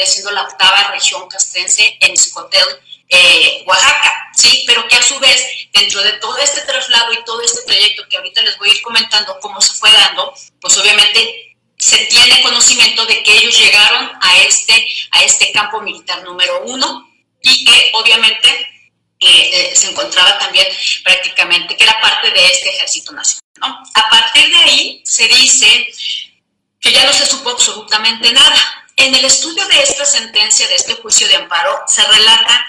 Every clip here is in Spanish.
vendría siendo la octava región castrense en Xcotel, Oaxaca, ¿sí? Pero que a su vez, dentro de todo este traslado y todo este trayecto que ahorita les voy a ir comentando cómo se fue dando, pues obviamente se tiene conocimiento de que ellos llegaron a este campo militar número 1 y que obviamente se encontraba también prácticamente, que era parte de este Ejército Nacional, ¿no? A partir de ahí se dice que ya no se supo absolutamente nada. En el estudio de esta sentencia, de este juicio de amparo, se relata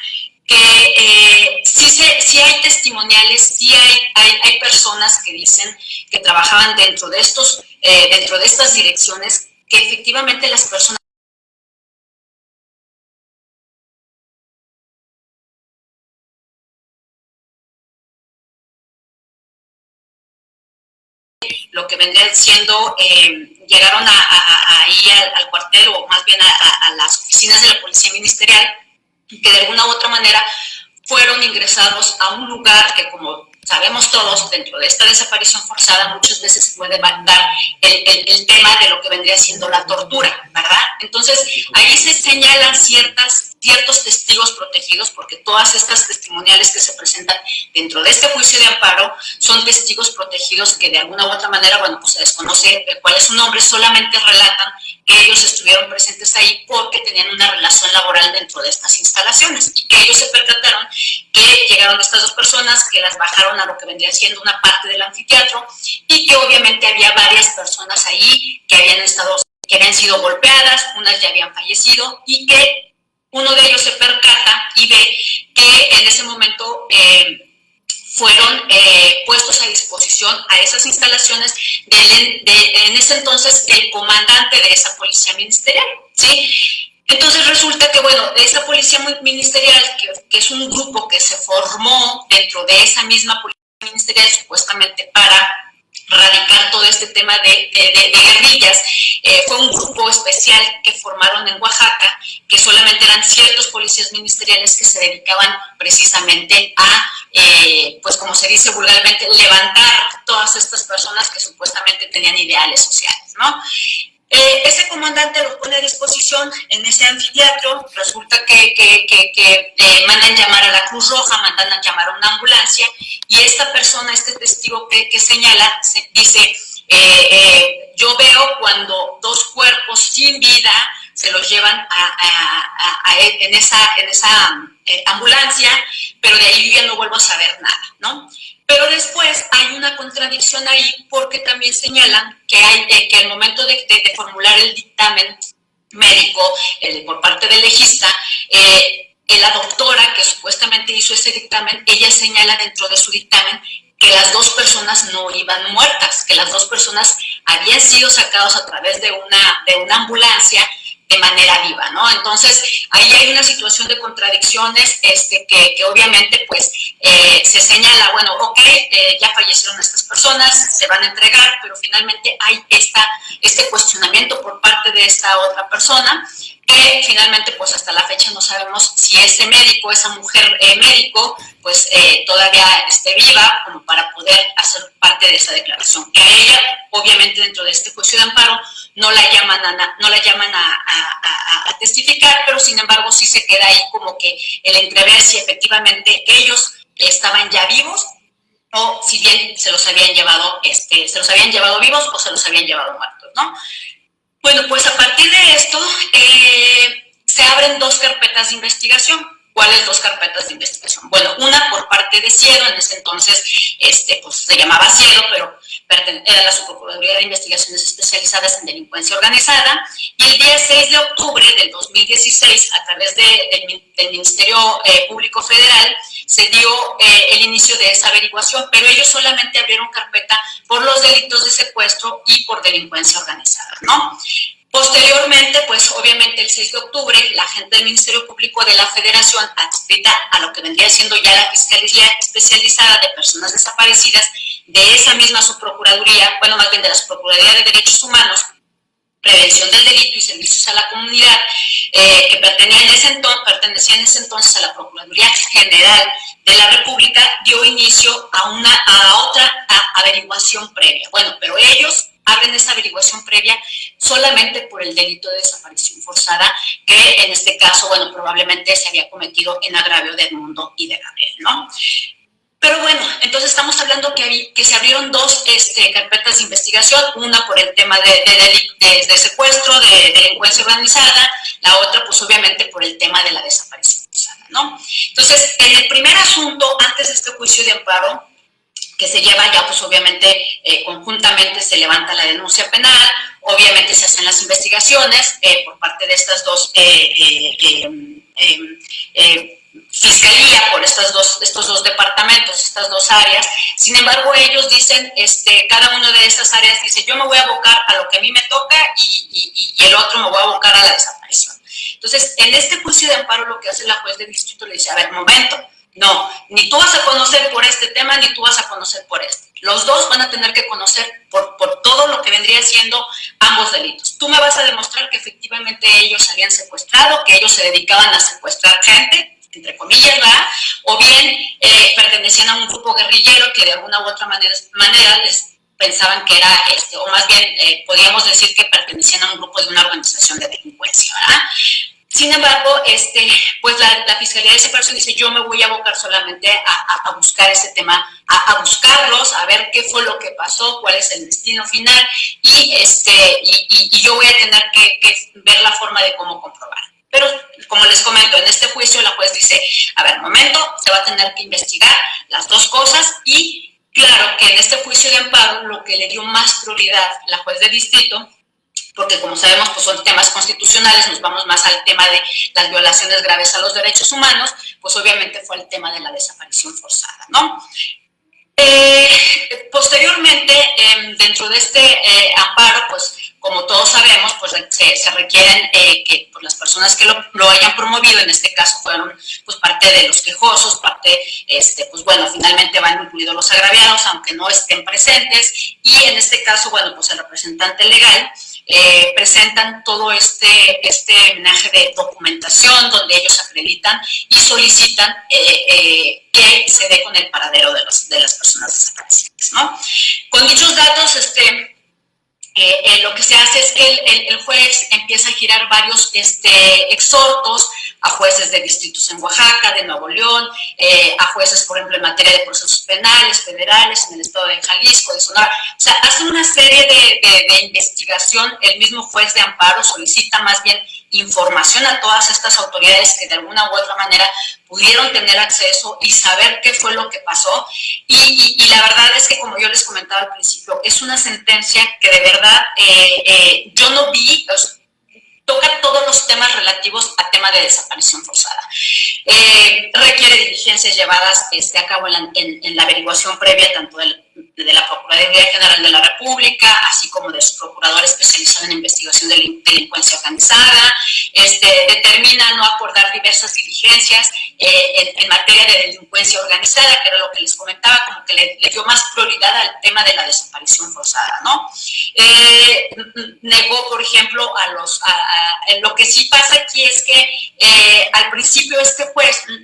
que sí hay testimoniales, sí hay personas que dicen que trabajaban dentro de estas direcciones, que efectivamente las personas lo que vendrían siendo, llegaron ahí al cuartel, o más bien a las oficinas de la Policía Ministerial, que de alguna u otra manera fueron ingresados a un lugar que, como sabemos todos, dentro de esta desaparición forzada muchas veces se puede dar el tema de lo que vendría siendo la tortura, ¿verdad? Entonces, ahí se señalan ciertos testigos protegidos, porque todas estas testimoniales que se presentan dentro de este juicio de amparo son testigos protegidos que de alguna u otra manera, bueno, pues se desconoce cuál es su nombre, solamente relatan que ellos estuvieron presentes ahí porque tenían una relación laboral dentro de estas instalaciones y que ellos se percataron que llegaron estas dos personas, que las bajaron a lo que vendría siendo una parte del anfiteatro y que obviamente había varias personas ahí que habían sido golpeadas, unas ya habían fallecido y que uno de ellos se percata y ve que en ese momento fueron puestos a disposición a esas instalaciones en ese entonces el comandante de esa policía ministerial, ¿sí? Entonces resulta que, bueno, de esa policía ministerial, que es un grupo que se formó dentro de esa misma policía ministerial supuestamente para radicar todo este tema de guerrillas, fue un grupo especial que formaron en Oaxaca, que solamente eran ciertos policías ministeriales que se dedicaban precisamente a, pues como se dice vulgarmente, levantar todas estas personas que supuestamente tenían ideales sociales, ¿no? Ese comandante lo pone a disposición en ese anfiteatro. Resulta que mandan llamar a la Cruz Roja, mandan a llamar a una ambulancia, y esta persona, este testigo que señala, dice, yo veo cuando dos cuerpos sin vida se los llevan en esa ambulancia, pero de ahí yo ya no vuelvo a saber nada, ¿no? Pero después hay una contradicción ahí, porque también señalan que al momento de formular el dictamen médico por parte del legista, la doctora que supuestamente hizo ese dictamen, ella señala dentro de su dictamen que las dos personas no iban muertas, que las dos personas habían sido sacadas a través de una ambulancia de manera viva, ¿no? Entonces, ahí hay una situación de contradicciones que obviamente, pues, se señala, bueno, ok, ya fallecieron estas personas, se van a entregar, pero finalmente hay este cuestionamiento por parte de esta otra persona, que finalmente, pues, hasta la fecha no sabemos si ese médico, esa mujer médico, pues, todavía esté viva como para poder hacer parte de esa declaración. Que a ella, obviamente, dentro de este juicio de amparo, no la llaman a testificar, pero sin embargo sí se queda ahí como que el entrever si efectivamente ellos estaban ya vivos, o si bien se los habían llevado vivos o se los habían llevado muertos, ¿no? Bueno, pues a partir de esto se abren dos carpetas de investigación. ¿Cuáles dos carpetas de investigación? Bueno, una por parte de Ciedo, en ese entonces pues se llamaba Ciedo, pero era la Subprocuraduría de Investigaciones Especializadas en Delincuencia Organizada, y el día 6 de octubre del 2016, a través del Ministerio Público Federal, se dio el inicio de esa averiguación, pero ellos solamente abrieron carpeta por los delitos de secuestro y por delincuencia organizada, ¿no? Posteriormente, pues obviamente el 6 de octubre, la gente del Ministerio Público de la Federación, adscrita a lo que vendría siendo ya la Fiscalía Especializada de Personas Desaparecidas, de esa misma Subprocuraduría, bueno, más bien de la Subprocuraduría de Derechos Humanos, Prevención del Delito y Servicios a la Comunidad, que pertenecían en ese entonces a la Procuraduría General de la República, dio inicio a otra averiguación previa. Bueno, pero ellos abren esta averiguación previa solamente por el delito de desaparición forzada, que en este caso, bueno, probablemente se había cometido en agravio de Edmundo y de Gabriel, ¿no? Pero bueno, entonces estamos hablando que se abrieron dos carpetas de investigación, una por el tema de secuestro, de delincuencia organizada, la otra pues obviamente por el tema de la desaparición forzada, ¿no? Entonces, en el primer asunto, antes de este juicio de amparo, que se lleva ya pues obviamente conjuntamente se levanta la denuncia penal, obviamente se hacen las investigaciones por parte de estas dos fiscalía por estos dos departamentos, estas dos áreas. Sin embargo, ellos dicen, cada una de estas áreas dice, yo me voy a abocar a lo que a mí me toca y el otro me voy a abocar a la desaparición. Entonces, en este juicio de amparo lo que hace la juez de distrito le dice, a ver, momento, no, ni tú vas a conocer por este tema, ni tú vas a conocer por este. Los dos van a tener que conocer por todo lo que vendría siendo ambos delitos. Tú me vas a demostrar que efectivamente ellos habían secuestrado, que ellos se dedicaban a secuestrar gente, entre comillas, ¿verdad? O bien pertenecían a un grupo guerrillero que de alguna u otra manera les pensaban que era, o más bien podríamos decir que pertenecían a un grupo de una organización de delincuencia, ¿verdad? Sin embargo, pues la Fiscalía de Separación dice, yo me voy a abocar solamente a buscar ese tema, a buscarlos, a ver qué fue lo que pasó, cuál es el destino final, y yo voy a tener que ver la forma de cómo comprobar. Pero, como les comento, en este juicio la juez dice, a ver, momento, se va a tener que investigar las dos cosas y claro que en este juicio de amparo lo que le dio más prioridad la juez de distrito, porque como sabemos pues son temas constitucionales, nos vamos más al tema de las violaciones graves a los derechos humanos, pues obviamente fue el tema de la desaparición forzada, ¿no? Posteriormente, dentro de este amparo, pues como todos sabemos, pues se requieren que pues, las personas que lo hayan promovido, en este caso fueron pues parte de los quejosos, parte, pues bueno, finalmente van incluidos los agraviados, aunque no estén presentes, y en este caso, bueno, pues el representante legal presentan todo este menaje de documentación donde ellos acreditan y solicitan que se dé con el paradero de las personas desaparecidas, ¿no? Con dichos datos, lo que se hace es que el juez empieza a girar varios exhortos a jueces de distritos en Oaxaca, de Nuevo León, a jueces, por ejemplo, en materia de procesos penales, federales, en el estado de Jalisco, de Sonora. O sea, hace una serie de investigación, el mismo juez de amparo solicita más bien información a todas estas autoridades que de alguna u otra manera pudieron tener acceso y saber qué fue lo que pasó. Y la verdad es que, como yo les comentaba al principio, es una sentencia que de verdad yo no vi, toca todos los temas relativos a tema de desaparición forzada. Requiere diligencias llevadas a cabo en la averiguación previa, tanto de la Procuraduría General de la República, así como de su procurador especializado en investigación de delincuencia organizada. Determina no acordar diversas diligencias en materia de delincuencia organizada, que era lo que les comentaba, como que le dio más prioridad al tema de la desaparición forzada, ¿no? Negó, por ejemplo, lo que sí pasa aquí es que al principio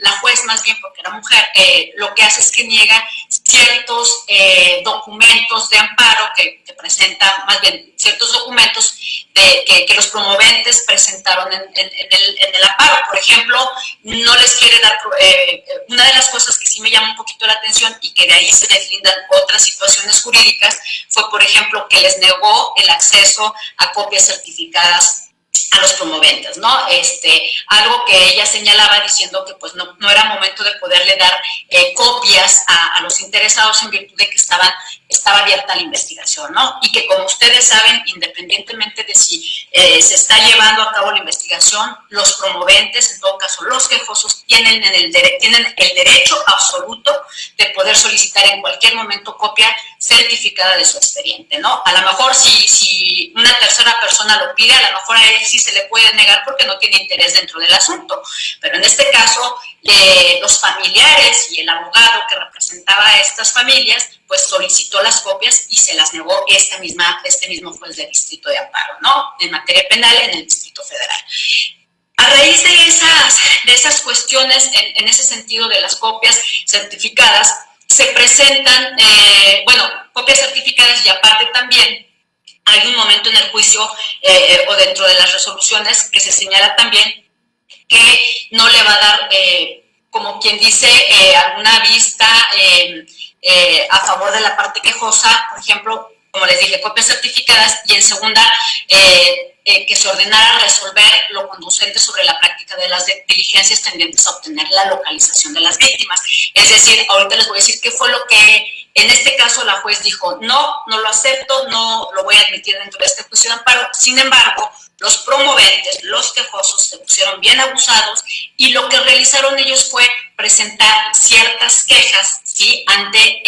la juez más bien porque era mujer, lo que hace es que niega ciertos documentos de amparo que presentan, más bien ciertos documentos que los promoventes presentaron en el amparo. Por ejemplo, no les quiere dar, una de las cosas que sí me llama un poquito la atención y que de ahí se deslindan otras situaciones jurídicas fue, por ejemplo, que les negó el acceso a copias certificadas a los promoventes, ¿no? Algo que ella señalaba diciendo que pues no era momento de poderle dar copias a los interesados en virtud de que estaba abierta la investigación, ¿no? Y que, como ustedes saben, independientemente de si se está llevando a cabo la investigación, los promoventes, en todo caso los quejosos, tienen el derecho absoluto de poder solicitar en cualquier momento copia certificada de su expediente, ¿no? A lo mejor si una tercera persona lo pide, a lo mejor a él sí se le puede negar porque no tiene interés dentro del asunto, pero en este caso los familiares y el abogado que representaba a estas familias pues solicitó las copias y se las negó este mismo juez de distrito de amparo, ¿no? En materia penal en el Distrito Federal. A raíz de esas cuestiones, en ese sentido de las copias certificadas, se presentan, copias certificadas y aparte también Hay un momento en el juicio o dentro de las resoluciones que se señala también que no le va a dar, como quien dice, alguna vista a favor de la parte quejosa, por ejemplo, como les dije, copias certificadas, y en segunda, que se ordenara resolver lo conducente sobre la práctica de las diligencias tendientes a obtener la localización de las víctimas. Es decir, ahorita les voy a decir qué fue lo que en este caso la juez dijo: no lo acepto, no lo voy a admitir dentro de este juicio de amparo. Sin embargo, los promoventes, los quejosos, se pusieron bien abusados, y lo que realizaron ellos fue presentar ciertas quejas, ¿sí?, ante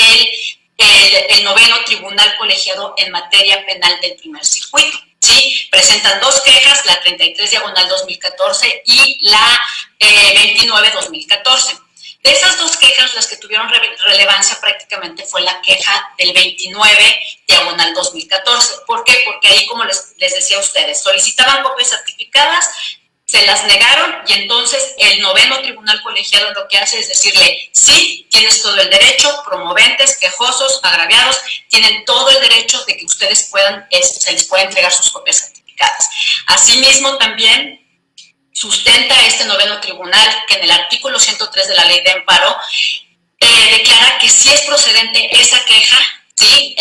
el noveno tribunal colegiado en materia penal del primer circuito. Sí, presentan dos quejas, la 33/2014 y la 29/2014. De esas dos quejas, las que tuvieron relevancia prácticamente fue la queja del 29/2014. ¿Por qué? Porque ahí, como les decía a ustedes, solicitaban copias certificadas, se las negaron, y entonces el noveno tribunal colegiado lo que hace es decirle: sí, tienes todo el derecho, promoventes, quejosos, agraviados, tienen todo el derecho de que ustedes se les pueda entregar sus copias certificadas. Asimismo, también sustenta este noveno tribunal que en el artículo 103 de la Ley de Amparo declara que sí es procedente esa queja, ¿sí?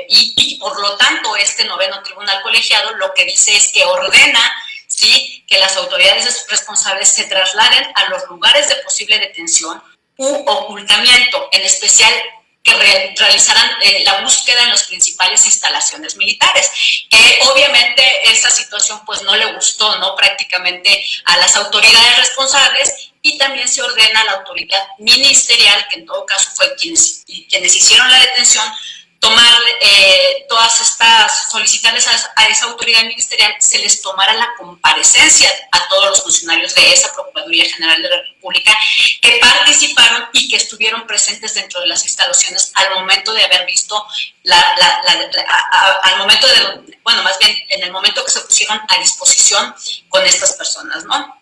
Y por lo tanto este noveno tribunal colegiado lo que dice es que ordena, ¿sí?, que las autoridades responsables se trasladen a los lugares de posible detención u ocultamiento, en especial que realizaran la búsqueda en las principales instalaciones militares, que obviamente esa situación pues no le gustó, ¿no?, prácticamente a las autoridades responsables, y también se ordena a la autoridad ministerial, que en todo caso fue quienes hicieron la detención, tomar todas estas, solicitarles a esa autoridad ministerial se les tomara la comparecencia a todos los funcionarios de esa Procuraduría General de la República que participaron y que estuvieron presentes dentro de las instalaciones al momento de haber visto al momento de, bueno, más bien en el momento que se pusieron a disposición con estas personas, ¿no?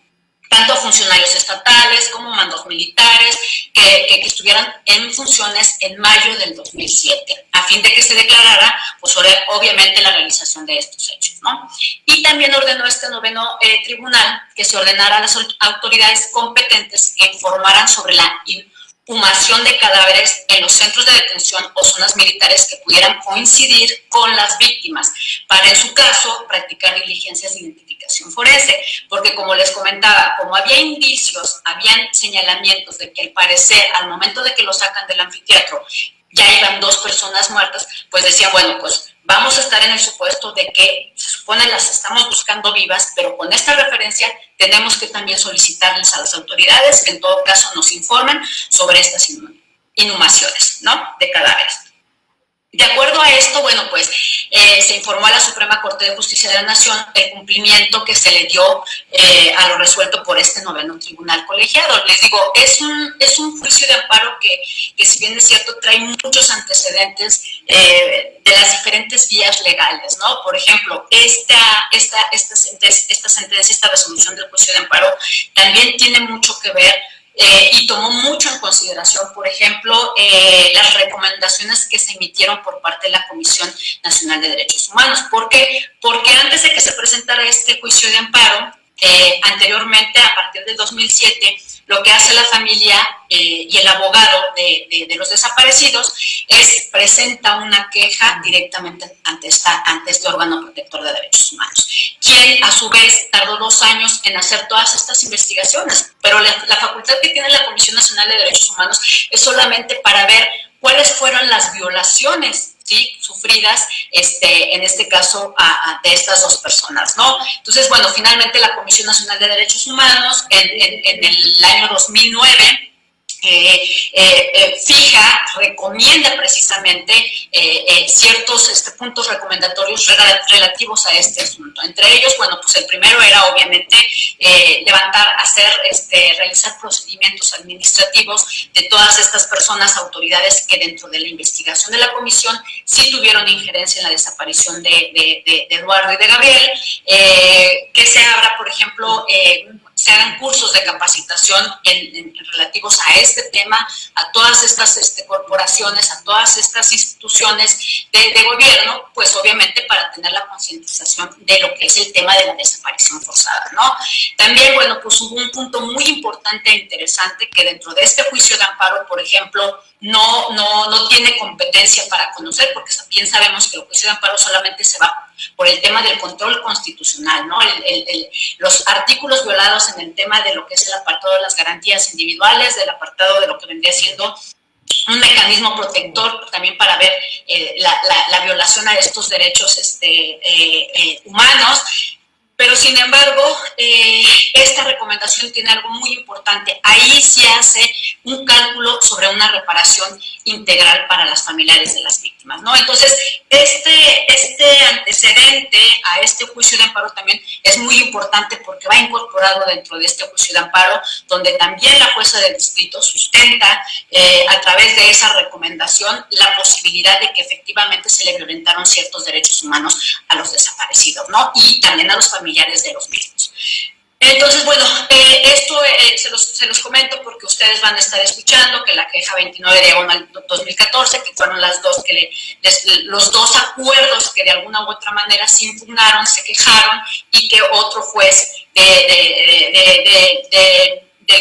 Tanto funcionarios estatales como mandos militares que estuvieran en funciones en mayo del 2007, a fin de que se declarara, pues obviamente, la realización de estos hechos, ¿no? Y también ordenó este noveno tribunal que se ordenara a las autoridades competentes que informaran sobre la inhumación de cadáveres en los centros de detención o zonas militares que pudieran coincidir con las víctimas, para en su caso practicar diligencias de identificación forense, porque como les comentaba, como había indicios, habían señalamientos de que al parecer al momento de que lo sacan del anfiteatro ya iban dos personas muertas, pues decían, bueno, pues vamos a estar en el supuesto de que se supone las estamos buscando vivas, pero con esta referencia tenemos que también solicitarles a las autoridades que en todo caso nos informen sobre estas inhumaciones, ¿no?, de cadáveres. De acuerdo a esto, bueno, pues se informó a la Suprema Corte de Justicia de la Nación el cumplimiento que se le dio a lo resuelto por este noveno tribunal colegiado. Les digo, es un juicio de amparo que si bien es cierto, trae muchos antecedentes de las diferentes vías legales, ¿no? Por ejemplo, esta sentencia, esta resolución del juicio de amparo también tiene mucho que ver y tomó mucho en consideración, por ejemplo, las recomendaciones que se emitieron por parte de la Comisión Nacional de Derechos Humanos. ¿Por qué? Porque antes de que se presentara este juicio de amparo, anteriormente, a partir del 2007, lo que hace la familia y el abogado de los desaparecidos es presenta una queja directamente ante este órgano protector de derechos humanos, quien a su vez tardó 2 años en hacer todas estas investigaciones, pero la facultad que tiene la Comisión Nacional de Derechos Humanos es solamente para ver cuáles fueron las violaciones, ¿sí?, sufridas en este caso de estas dos personas, ¿no? Entonces, bueno, finalmente la Comisión Nacional de Derechos Humanos en el año 2009 recomienda precisamente ciertos puntos recomendatorios relativos a este asunto. Entre ellos, bueno, pues el primero era obviamente realizar procedimientos administrativos de todas estas personas, autoridades que dentro de la investigación de la comisión sí tuvieron injerencia en la desaparición de Eduardo y de Gabriel, que se abra, por ejemplo, se hagan cursos de capacitación en relativos a este tema, a todas estas corporaciones, a todas estas instituciones de gobierno, pues obviamente para tener la concientización de lo que es el tema de la desaparición forzada, ¿no? También, bueno, pues hubo un punto muy importante e interesante que dentro de este juicio de amparo, por ejemplo, no tiene competencia para conocer, porque bien sabemos que el juicio de amparo solamente se va por el tema del control constitucional, ¿no? Los artículos violados en el tema de lo que es el apartado de las garantías individuales, del apartado de lo que vendría siendo un mecanismo protector también para ver la violación a estos derechos humanos. Pero, sin embargo, esta recomendación tiene algo muy importante. Ahí se hace un cálculo sobre una reparación integral para las familiares de las víctimas, ¿no? Entonces, este antecedente a este juicio de amparo también es muy importante porque va incorporado dentro de este juicio de amparo, donde también la jueza de distrito sustenta a través de esa recomendación la posibilidad de que efectivamente se le violentaron ciertos derechos humanos a los desaparecidos, ¿no? Y también a los familiares de los mismos. Entonces, bueno, esto se los comento porque ustedes van a estar escuchando que la queja 29/2014, que fueron los dos acuerdos que de alguna u otra manera se impugnaron, se quejaron, y que otro juez del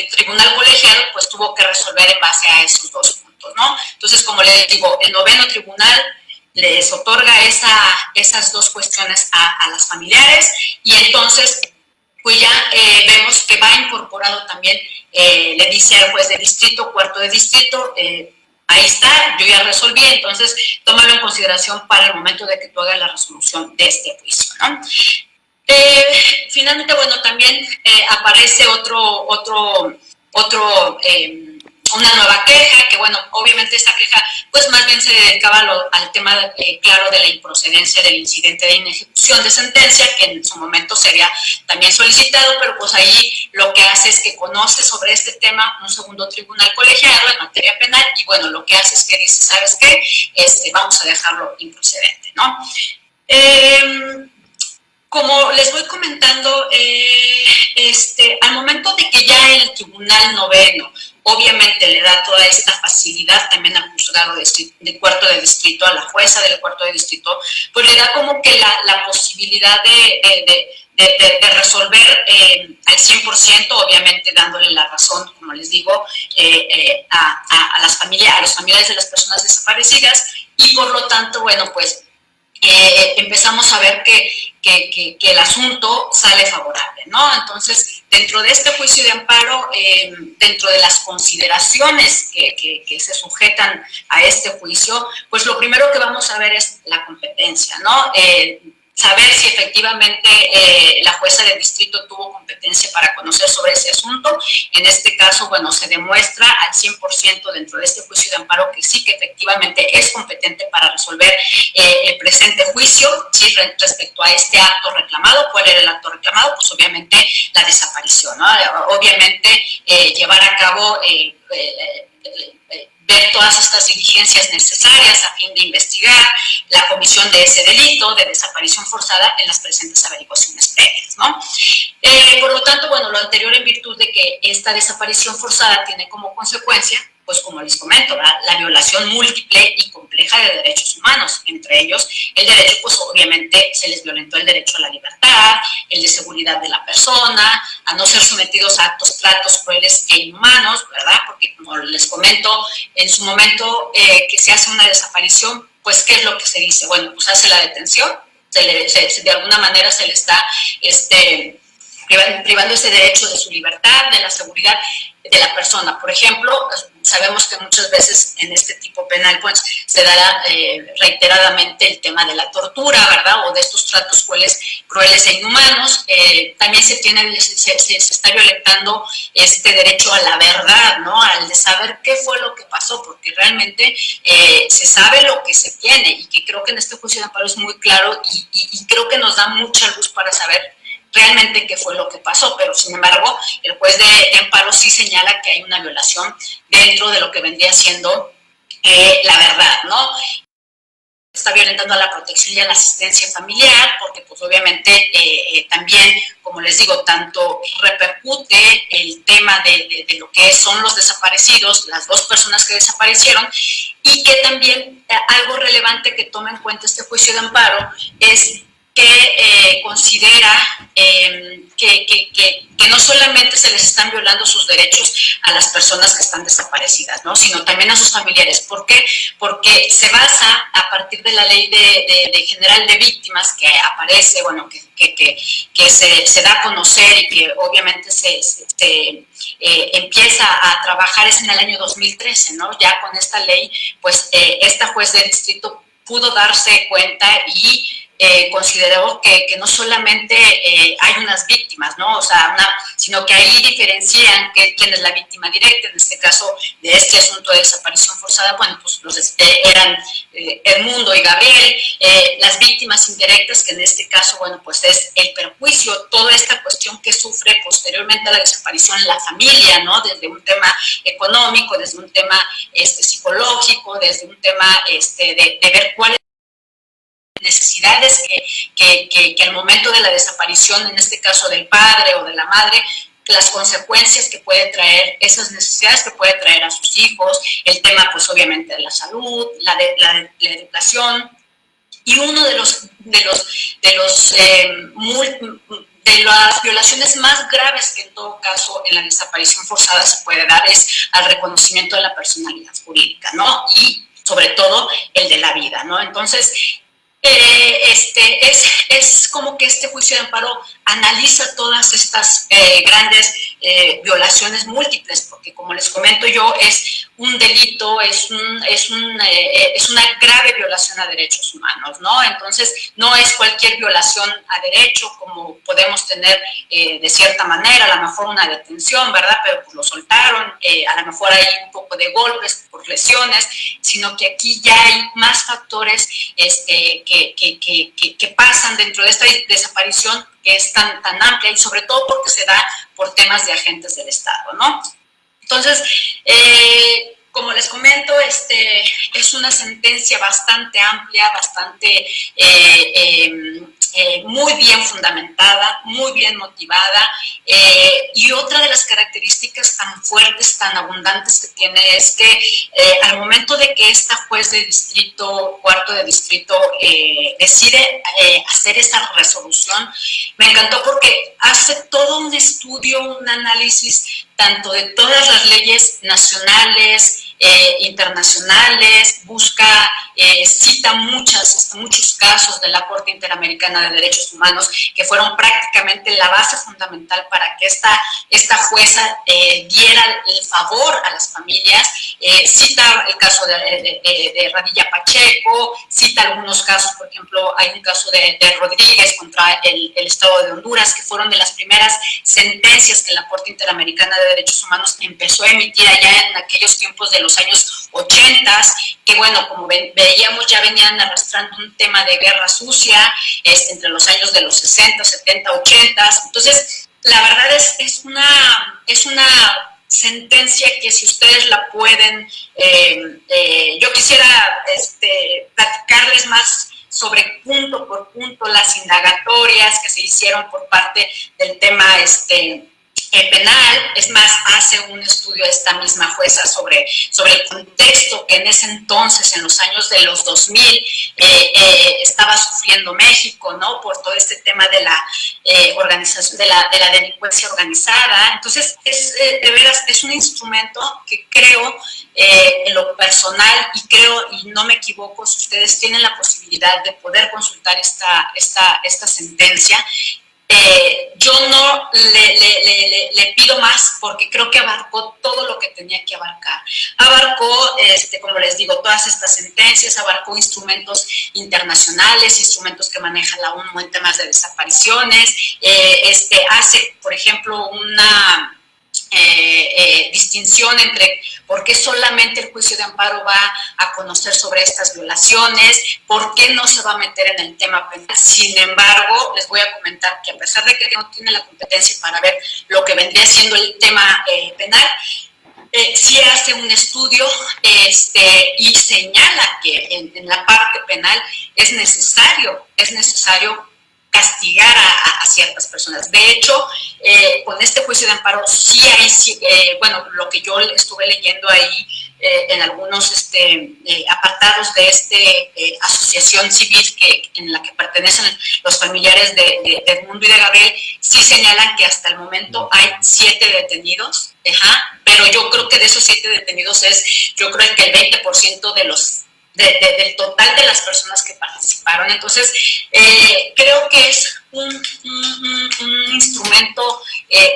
tribunal colegiado pues tuvo que resolver en base a esos dos puntos, ¿no? Entonces, como les digo, el noveno tribunal les otorga esas dos cuestiones a las familiares, y entonces pues ya vemos que va incorporado también, le dice al juez de distrito, cuarto de distrito, ahí está, yo ya resolví, entonces tómalo en consideración para el momento de que tú hagas la resolución de este juicio, ¿no? Finalmente, bueno, también aparece una nueva queja, que bueno, obviamente esta queja pues más bien se dedicaba al tema claro de la improcedencia del incidente de inejecución de sentencia, que en su momento sería también solicitado, pero pues ahí lo que hace es que conoce sobre este tema un segundo tribunal colegiado en materia penal, y bueno, lo que hace es que dice, ¿sabes qué? Vamos a dejarlo improcedente, ¿no? Como les voy comentando, al momento de que ya el tribunal noveno obviamente le da toda esta facilidad también al juzgado de cuarto de distrito, a la jueza del cuarto de distrito, pues le da como que la posibilidad de resolver al 100%, obviamente dándole la razón, como les digo, a los familiares de las personas desaparecidas, y por lo tanto, bueno, pues empezamos a ver que el asunto sale favorable, ¿no? Entonces, dentro de este juicio de amparo, dentro de las consideraciones que se sujetan a este juicio, pues lo primero que vamos a ver es la competencia, ¿no? Saber si efectivamente la jueza de distrito tuvo competencia para conocer sobre ese asunto. En este caso, bueno, se demuestra al 100% dentro de este juicio de amparo que sí, que efectivamente es competente para resolver el presente juicio. Sí, respecto a este acto reclamado, ¿cuál era el acto reclamado? Pues obviamente la desaparición, ¿no? Obviamente llevar a cabo ver todas estas diligencias necesarias a fin de investigar la comisión de ese delito de desaparición forzada en las presentes averiguaciones previas, ¿no? Por lo tanto, bueno, lo anterior en virtud de que esta desaparición forzada tiene como consecuencia, pues como les comento, la violación múltiple y compleja de derechos humanos, entre ellos el derecho, pues obviamente se les violentó el derecho a la libertad, el de seguridad de la persona, a no ser sometidos a tratos crueles e inhumanos, ¿verdad? Porque como les comento, en su momento que se hace una desaparición, pues ¿qué es lo que se dice? Bueno, pues hace la detención, de alguna manera se le está privando ese derecho de su libertad, de la seguridad de la persona. Por ejemplo, sabemos que muchas veces en este tipo penal pues se dará reiteradamente el tema de la tortura, ¿verdad? O de estos tratos crueles e inhumanos. También se está violentando este derecho a la verdad, ¿no? Al de saber qué fue lo que pasó, porque realmente se sabe lo que se tiene, y que creo que en este juicio de amparo es muy claro, y creo que nos da mucha luz para saber realmente qué fue lo que pasó, pero sin embargo el juez de amparo sí señala que hay una violación dentro de lo que vendría siendo la verdad, ¿no? Está violentando a la protección y a la asistencia familiar, porque pues obviamente también, como les digo, tanto repercute tema de lo que son los desaparecidos, las 2 personas que desaparecieron, y que también algo relevante que toma en cuenta este juicio de amparo es que considera que no solamente se les están violando sus derechos a las personas que están desaparecidas, ¿no?, sino también a sus familiares. ¿Por qué? Porque se basa a partir de la ley de general de víctimas que aparece, bueno, que se da a conocer y que obviamente se empieza a trabajar es en el año 2013, ¿no? Ya con esta ley, pues esta juez de distrito pudo darse cuenta y consideró que no solamente hay unas víctimas, ¿no? O sea, sino que ahí diferencian quién es la víctima directa. En este caso, de este asunto de desaparición forzada, bueno, pues eran Edmundo y Gabriel. Las víctimas indirectas, que en este caso, bueno, pues es el perjuicio, toda esta cuestión que sufre posteriormente a la desaparición la familia, ¿no? Desde un tema económico, desde un tema psicológico, desde un tema de ver cuáles necesidades que al momento de la desaparición, en este caso del padre o de la madre, las consecuencias que puede traer, esas necesidades que puede traer a sus hijos, el tema pues obviamente de la salud, la educación, y uno de las violaciones más graves que en todo caso en la desaparición forzada se puede dar es al reconocimiento de la personalidad jurídica, ¿no? Y sobre todo el de la vida, ¿no? Entonces, es como que este juicio de amparo analiza todas estas grandes violaciones múltiples, porque como les comento yo, es un delito, es una grave violación a derechos humanos, ¿no? Entonces, no es cualquier violación a derecho como podemos tener de cierta manera, a lo mejor una detención, ¿verdad? Pero pues lo soltaron, a lo mejor hay un poco de golpes por lesiones, sino que aquí ya hay más factores que pasan dentro de esta desaparición que es tan amplia y sobre todo porque se da por temas de agentes del Estado, ¿no? Entonces, como les comento, es una sentencia bastante amplia, bastante muy bien fundamentada, muy bien motivada, y otra de las características tan fuertes, tan abundantes que tiene es que al momento de que esta juez de distrito, cuarto de distrito, decide hacer esa resolución, me encantó porque hace todo un estudio, un análisis tanto de todas las leyes nacionales, internacionales, cita muchos casos de la Corte Interamericana de Derechos Humanos que fueron prácticamente la base fundamental para que esta jueza diera el favor a las familias. Cita el caso de Radilla Pacheco, cita algunos casos, por ejemplo, hay un caso de Rodríguez contra el Estado de Honduras, que fueron de las primeras sentencias que la Corte Interamericana de Derechos Humanos empezó a emitir allá en aquellos tiempos de los años 80, que bueno, como veíamos, ya venían arrastrando un tema de guerra sucia entre los años de los 60, 70, 80. Entonces, la verdad es una sentencia que si ustedes la pueden, yo quisiera platicarles más sobre punto por punto las indagatorias que se hicieron por parte del tema penal. Es más, hace un estudio esta misma jueza sobre el contexto que en ese entonces, en los años de los 2000, estaba sufriendo México, ¿no? Por todo este tema de la organización, de la delincuencia organizada. Entonces, de veras, es un instrumento que creo, en lo personal, y creo, y no me equivoco, si ustedes tienen la posibilidad de poder consultar esta sentencia, yo no le pido más porque creo que abarcó todo lo que tenía que abarcar. Abarcó, como les digo, todas estas sentencias, abarcó instrumentos internacionales, instrumentos que maneja la ONU en temas de desapariciones, hace, por ejemplo, una distinción entre por qué solamente el juicio de amparo va a conocer sobre estas violaciones, por qué no se va a meter en el tema penal. Sin embargo, les voy a comentar que a pesar de que no tiene la competencia para ver lo que vendría siendo el tema penal, sí hace un estudio y señala que en la parte penal es necesario castigar a ciertas personas. De hecho, con este juicio de amparo sí hay, bueno, lo que yo estuve leyendo ahí en algunos apartados de asociación civil en la que pertenecen los familiares de Edmundo y de Gabriel, sí señalan que hasta el momento hay 7 detenidos, pero yo creo que de esos 7 detenidos yo creo que el 20% de del total de las personas que participaron. Entonces, creo que es un instrumento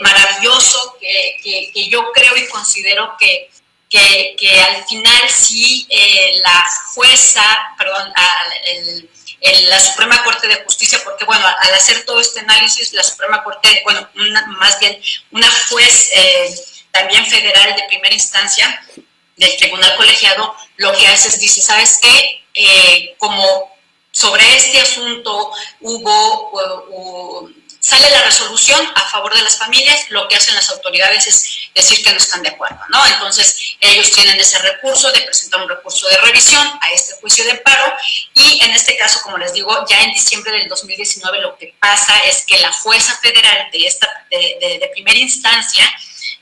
maravilloso que yo creo y considero que al final sí la Suprema Corte de Justicia, porque bueno, al hacer todo este análisis, la Suprema Corte, bueno, más bien una juez también federal de primera instancia del Tribunal Colegiado, lo que hace es, dice, ¿sabes qué? Como sobre este asunto sale la resolución a favor de las familias, lo que hacen las autoridades es decir que no están de acuerdo, ¿no? Entonces, ellos tienen ese recurso de presentar un recurso de revisión a este juicio de amparo, y en este caso, como les digo, ya en diciembre del 2019 lo que pasa es que la jueza federal de primera instancia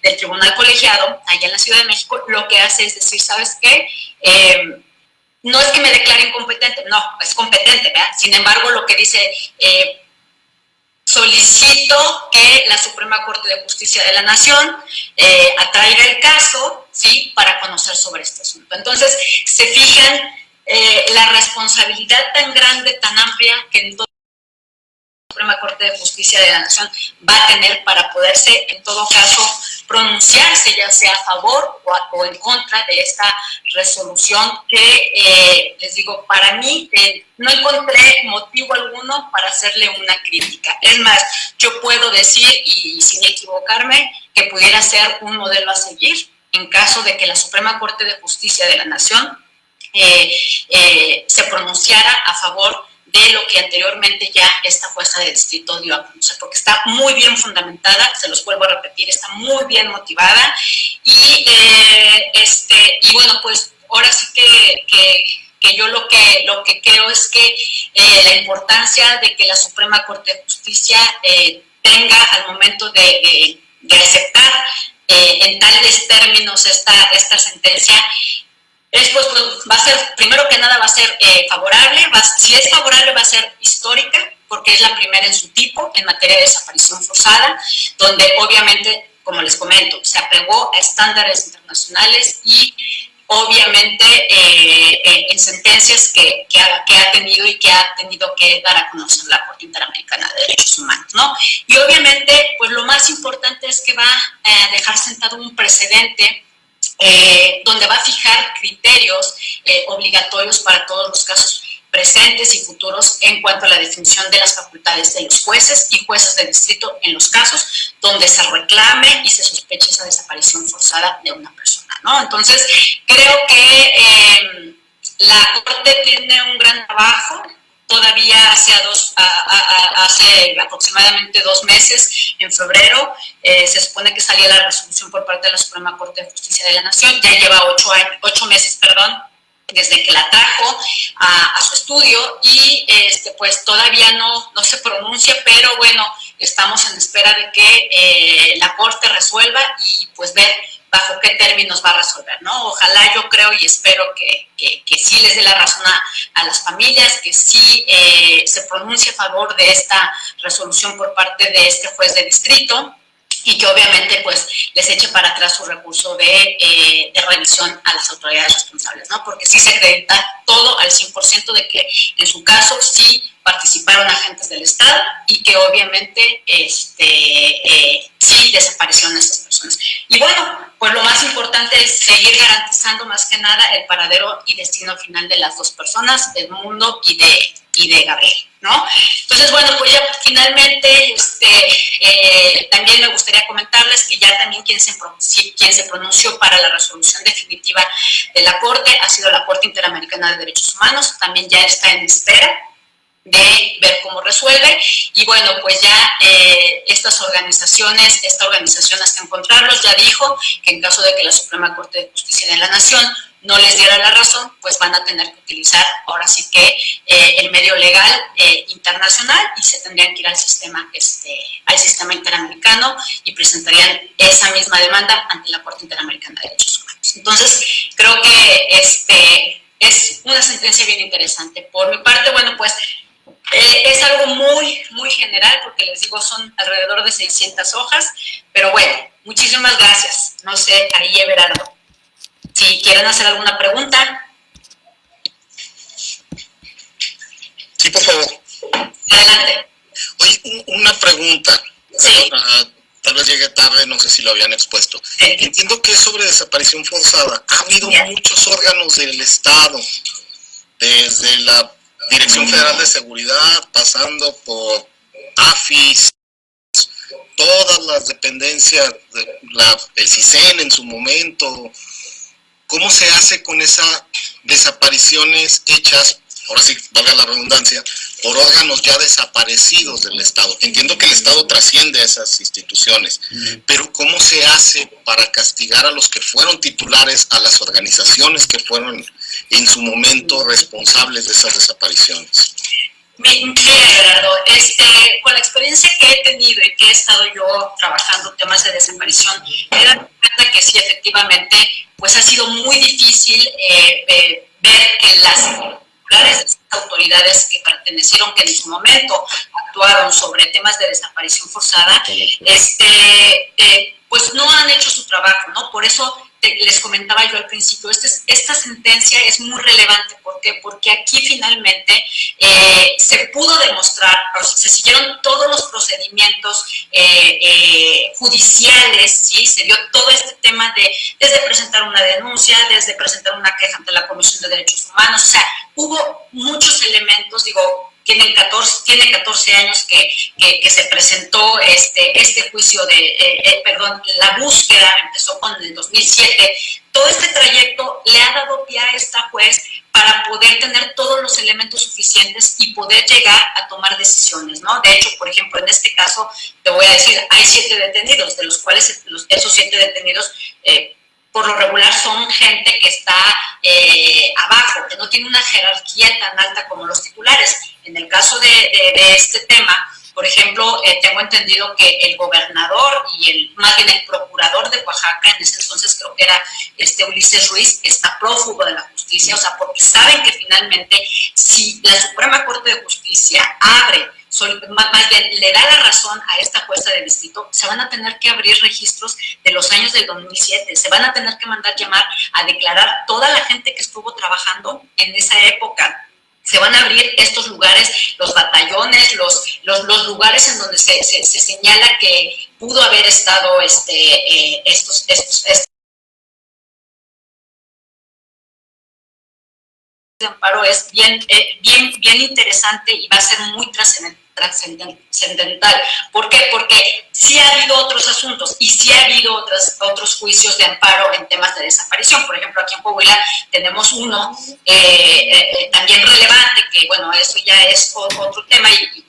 del Tribunal Colegiado, allá en la Ciudad de México, lo que hace es decir, ¿sabes qué? No es que me declare incompetente, no, es competente, ¿verdad? Sin embargo, lo que dice, solicito que la Suprema Corte de Justicia de la Nación atraiga el caso, ¿sí?, para conocer sobre este asunto. Entonces, se fijan la responsabilidad tan grande, tan amplia, que en todo Suprema Corte de Justicia de la Nación va a tener para poderse, en todo caso, pronunciarse, ya sea a favor o en contra de esta resolución que, les digo, para mí no encontré motivo alguno para hacerle una crítica. Es más, yo puedo decir, y sin equivocarme, que pudiera ser un modelo a seguir en caso de que la Suprema Corte de Justicia de la Nación se pronunciara a favor de lo que anteriormente ya esta jueza de distrito dio a conocer, porque está muy bien fundamentada, se los vuelvo a repetir, está muy bien motivada, y bueno, pues ahora sí que yo lo que creo es que la importancia de que la Suprema Corte de Justicia tenga al momento de aceptar en tales términos esta sentencia, pues va a ser, primero que nada va a ser favorable, si es favorable va a ser histórica, porque es la primera en su tipo en materia de desaparición forzada, donde obviamente, como les comento, se apegó a estándares internacionales y obviamente en sentencias que ha tenido y que ha tenido que dar a conocer la Corte Interamericana de Derechos Humanos, ¿no? Y obviamente, pues lo más importante es que va a dejar sentado un precedente donde va a fijar criterios obligatorios para todos los casos presentes y futuros en cuanto a la definición de las facultades de los jueces y juezas de distrito en los casos donde se reclame y se sospeche esa desaparición forzada de una persona, ¿no? Entonces, creo que la Corte tiene un gran trabajo. Todavía hace aproximadamente 2 meses, en febrero, se supone que salía la resolución por parte de la Suprema Corte de Justicia de la Nación. Ya lleva 8 meses, desde que la trajo a su estudio, y pues todavía no se pronuncia, pero bueno, estamos en espera de que la Corte resuelva y pues ver bajo qué términos va a resolver, ¿no? Ojalá, yo creo y espero que sí les dé la razón a las familias, que sí se pronuncie a favor de esta resolución por parte de este juez de distrito, y que obviamente pues les eche para atrás su recurso de revisión a las autoridades responsables, ¿no? Porque sí se acredita todo al 100% de que en su caso sí participaron agentes del Estado y que obviamente sí desaparecieron estas personas. Y bueno, pues lo más importante es seguir garantizando más que nada el paradero y destino final de las 2 personas, Edmundo y de Gabriel, ¿no? Entonces, bueno, pues ya finalmente también me gustaría comentarles que ya también quien se pronunció para la resolución definitiva de la Corte ha sido la Corte Interamericana de Derechos Humanos, también ya está en espera de ver cómo resuelve, y bueno, pues ya esta organización hasta encontrarlos, ya dijo que en caso de que la Suprema Corte de Justicia de la Nación no les diera la razón, pues van a tener que utilizar ahora sí que el medio legal internacional y se tendrían que ir al sistema interamericano y presentarían esa misma demanda ante la Corte Interamericana de Derechos Humanos. Entonces, creo que es una sentencia bien interesante. Por mi parte, bueno, pues es algo muy, muy general, porque les digo, son alrededor de 600 hojas, pero bueno, muchísimas gracias. No sé, ahí Everardo, si quieren hacer alguna pregunta. Sí, por favor. Adelante. Oye, una pregunta. Sí. Tal vez llegue tarde, no sé si lo habían expuesto. Sí. Entiendo que es sobre desaparición forzada. Ha habido muchos órganos del Estado, desde la Dirección Federal de Seguridad, pasando por AFIS, todas las dependencias, el CISEN en su momento. ¿Cómo se hace con esas desapariciones hechas, ahora sí, valga la redundancia, por órganos ya desaparecidos del Estado? Entiendo que el Estado trasciende a esas instituciones, pero ¿cómo se hace para castigar a los que fueron titulares, a las organizaciones que fueron en su momento responsables de esas desapariciones? Mira, Gerardo, con la experiencia que he tenido y que he estado yo trabajando temas de desaparición, me he dado cuenta que sí, efectivamente, pues ha sido muy difícil ver que las autoridades que pertenecieron, que en su momento actuaron sobre temas de desaparición forzada, pues no han hecho su trabajo, ¿no? Por eso les comentaba yo al principio, esta sentencia es muy relevante. ¿Por qué? Porque aquí finalmente se pudo demostrar, se siguieron todos los procedimientos judiciales, ¿sí? Se dio todo este tema desde presentar una denuncia, desde presentar una queja ante la Comisión de Derechos Humanos, o sea, hubo muchos elementos, digo, tiene 14 años que se presentó este juicio la búsqueda empezó con el 2007. Todo este trayecto le ha dado pie a esta juez para poder tener todos los elementos suficientes y poder llegar a tomar decisiones, ¿no? De hecho, por ejemplo, en este caso, te voy a decir, hay 7 detenidos, de los cuales esos 7 detenidos por lo regular son gente que está abajo, que no tiene una jerarquía tan alta como los titulares. En el caso de este tema, por ejemplo, tengo entendido que el gobernador y más bien el procurador de Oaxaca, en ese entonces creo que era Ulises Ruiz, está prófugo de la justicia, o sea, porque saben que finalmente si la Suprema Corte de Justicia abre, más bien le da la razón a esta jueza de distrito, se van a tener que abrir registros de los años del 2007, se van a tener que mandar llamar a declarar toda la gente que estuvo trabajando en esa época. Se van a abrir estos lugares, los batallones, los lugares en donde se señala que pudo haber estado estos de amparo. Es bien interesante y va a ser muy trascendental. ¿Por qué? Porque sí ha habido otros asuntos y sí ha habido otros juicios de amparo en temas de desaparición. Por ejemplo, aquí en Coahuila tenemos uno también relevante, que bueno, eso ya es otro tema y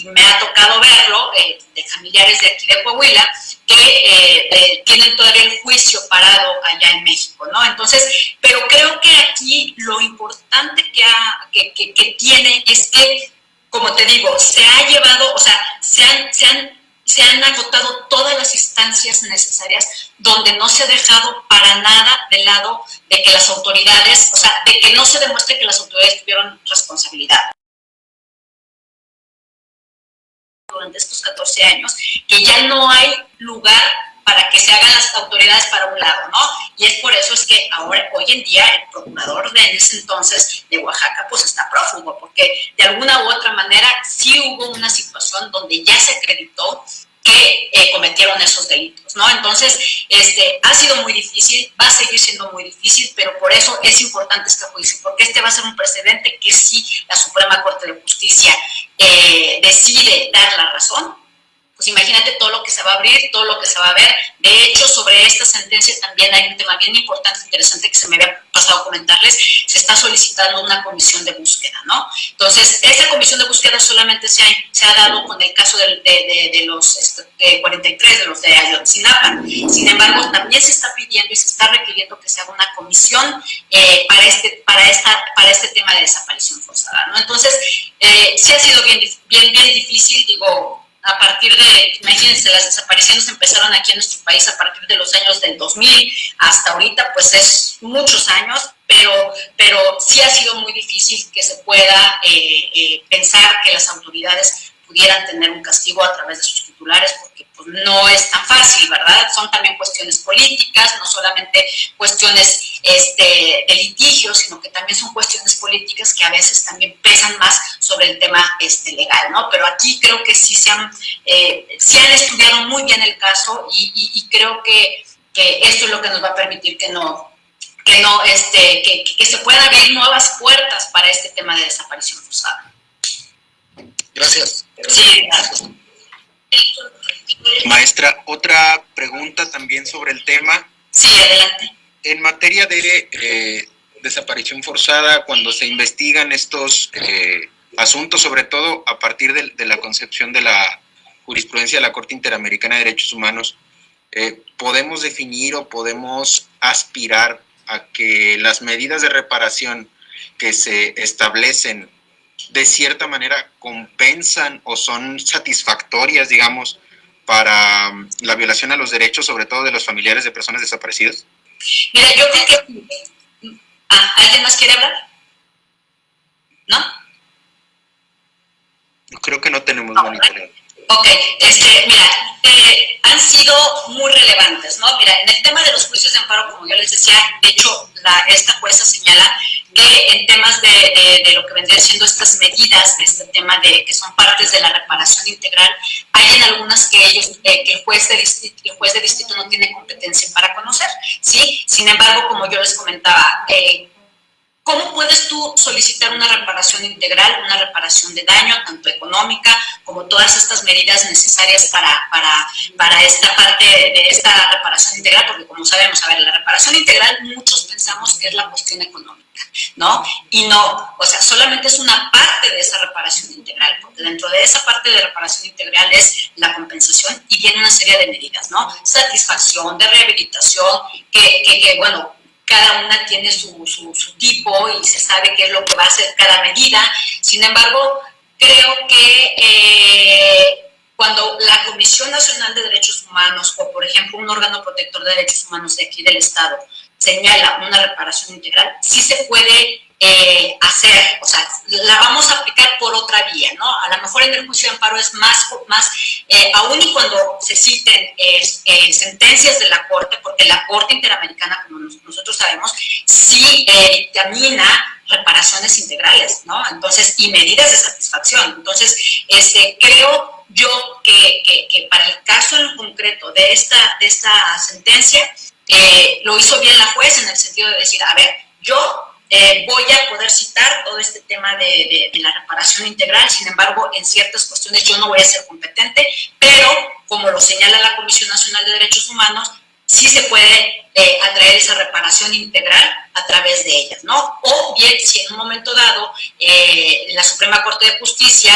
me ha tocado verlo, de familiares de aquí de Coahuila, que tienen todavía el juicio parado allá en México, ¿no? Entonces, pero creo que aquí lo importante que tiene es que, como te digo, se ha llevado, o sea, se han agotado todas las instancias necesarias donde no se ha dejado para nada de lado de que las autoridades, o sea, de que no se demuestre que las autoridades tuvieron responsabilidad durante estos 14 años, que ya no hay lugar para que se hagan las autoridades para un lado, ¿no? Y es por eso es que ahora, hoy en día, el procurador de ese entonces de Oaxaca, pues está prófugo, porque de alguna u otra manera sí hubo una situación donde ya se acreditó que cometieron esos delitos, ¿no? Entonces, ha sido muy difícil, va a seguir siendo muy difícil, pero por eso es importante este juicio, porque va a ser un precedente que si la Suprema Corte de Justicia decide dar la razón, pues pues imagínate todo lo que se va a abrir, todo lo que se va a ver. De hecho, sobre esta sentencia también hay un tema bien importante, interesante, que se me había pasado a comentarles. Se está solicitando una comisión de búsqueda, ¿no? Entonces, esta comisión de búsqueda solamente se ha dado con el caso de los 43, de los de Ayotzinapa. Sin embargo, también se está pidiendo y se está requiriendo que se haga una comisión para este tema de desaparición forzada, ¿no? Entonces, sí ha sido bien difícil, digo, a partir de, imagínense, las desapariciones empezaron aquí en nuestro país a partir de los años del 2000 hasta ahorita, pues es muchos años, pero sí ha sido muy difícil que se pueda pensar que las autoridades pudieran tener un castigo a través de sus titulares, porque pues, no es tan fácil, ¿verdad? Son también cuestiones políticas, no solamente cuestiones de litigio, sino que también son cuestiones políticas que a veces también pesan más sobre el tema legal, ¿no? Pero aquí creo que sí se han estudiado muy bien el caso y creo que esto es lo que nos va a permitir que se puedan abrir nuevas puertas para este tema de desaparición forzada. Gracias. Sí, gracias. Maestra, otra pregunta también sobre el tema. Sí, adelante. En materia de desaparición forzada, cuando se investigan estos asuntos, sobre todo a partir de la concepción de la jurisprudencia de la Corte Interamericana de Derechos Humanos, ¿podemos definir o podemos aspirar a que las medidas de reparación que se establecen de cierta manera compensan o son satisfactorias, digamos, para la violación a los derechos, sobre todo de los familiares de personas desaparecidas? Mira, yo creo que... ¿Alguien más quiere hablar? ¿No? Yo creo que no tenemos monitoreo. Ok, mira, han sido muy relevantes, ¿no? Mira, en el tema de los juicios de amparo, como yo les decía, de hecho, esta jueza señala que en temas de lo que vendría siendo estas medidas, de este tema que son partes de la reparación integral, hay en algunas que el juez de distrito no tiene competencia para conocer, ¿sí? Sin embargo, como yo les comentaba, ¿cómo puedes tú solicitar una reparación integral, una reparación de daño, tanto económica como todas estas medidas necesarias para esta parte de esta reparación integral? Porque como sabemos, a ver, la reparación integral muchos pensamos que es la cuestión económica, ¿no? Y no, o sea, solamente es una parte de esa reparación integral, porque dentro de esa parte de reparación integral es la compensación y viene una serie de medidas, ¿no? Satisfacción, de rehabilitación, que bueno, cada una tiene su tipo y se sabe qué es lo que va a hacer cada medida. Sin embargo, creo que cuando la Comisión Nacional de Derechos Humanos o, por ejemplo, un órgano protector de derechos humanos de aquí del Estado señala una reparación integral, sí se puede hacer, o sea, la vamos a aplicar por otra vía, ¿no? A lo mejor en el juicio de amparo es más aún y cuando se citen sentencias de la Corte, porque la Corte Interamericana, como nosotros sabemos, sí dictamina reparaciones integrales, ¿no? Entonces, y medidas de satisfacción. Entonces, creo yo que para el caso en concreto de esta sentencia, lo hizo bien la juez en el sentido de decir, a ver, yo voy a poder citar todo este tema de la reparación integral, sin embargo, en ciertas cuestiones yo no voy a ser competente, pero como lo señala la Comisión Nacional de Derechos Humanos, sí se puede atraer esa reparación integral a través de ellas, ¿no? O bien, si en un momento dado la Suprema Corte de Justicia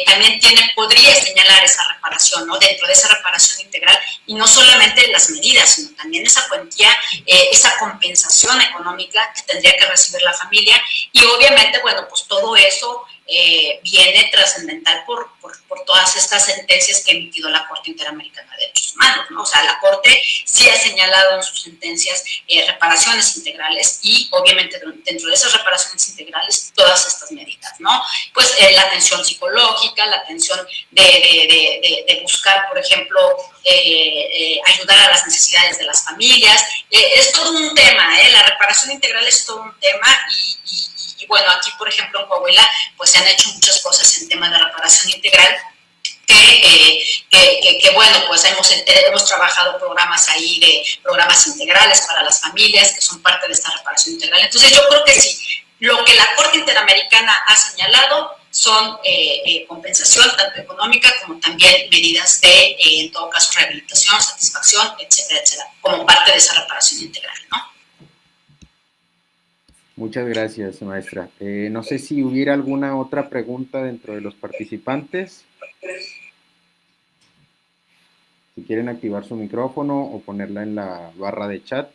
también podría señalar esa reparación, ¿no? Dentro de esa reparación integral, y no solamente las medidas, sino también esa cuantía, esa compensación económica que tendría que recibir la familia, y obviamente, bueno, pues todo eso viene trascendental por todas estas sentencias que ha emitido la Corte Interamericana de Derechos Humanos, ¿no? O sea, la Corte sí ha señalado en sus sentencias reparaciones integrales y obviamente dentro de esas reparaciones integrales todas estas medidas, ¿no? Pues la atención psicológica, la atención de buscar, por ejemplo, ayudar a las necesidades de las familias, es todo un tema, la reparación integral es todo un tema y bueno, aquí por ejemplo en Coahuila pues se han hecho muchas cosas en tema de reparación integral que bueno, pues hemos trabajado programas ahí de programas integrales para las familias que son parte de esta reparación integral. Entonces yo creo que sí, lo que la Corte Interamericana ha señalado son compensación tanto económica como también medidas de, en todo caso, rehabilitación, satisfacción, etcétera, etcétera, como parte de esa reparación integral, ¿no? Muchas gracias, maestra. No sé si hubiera alguna otra pregunta dentro de los participantes. Si quieren activar su micrófono o ponerla en la barra de chat.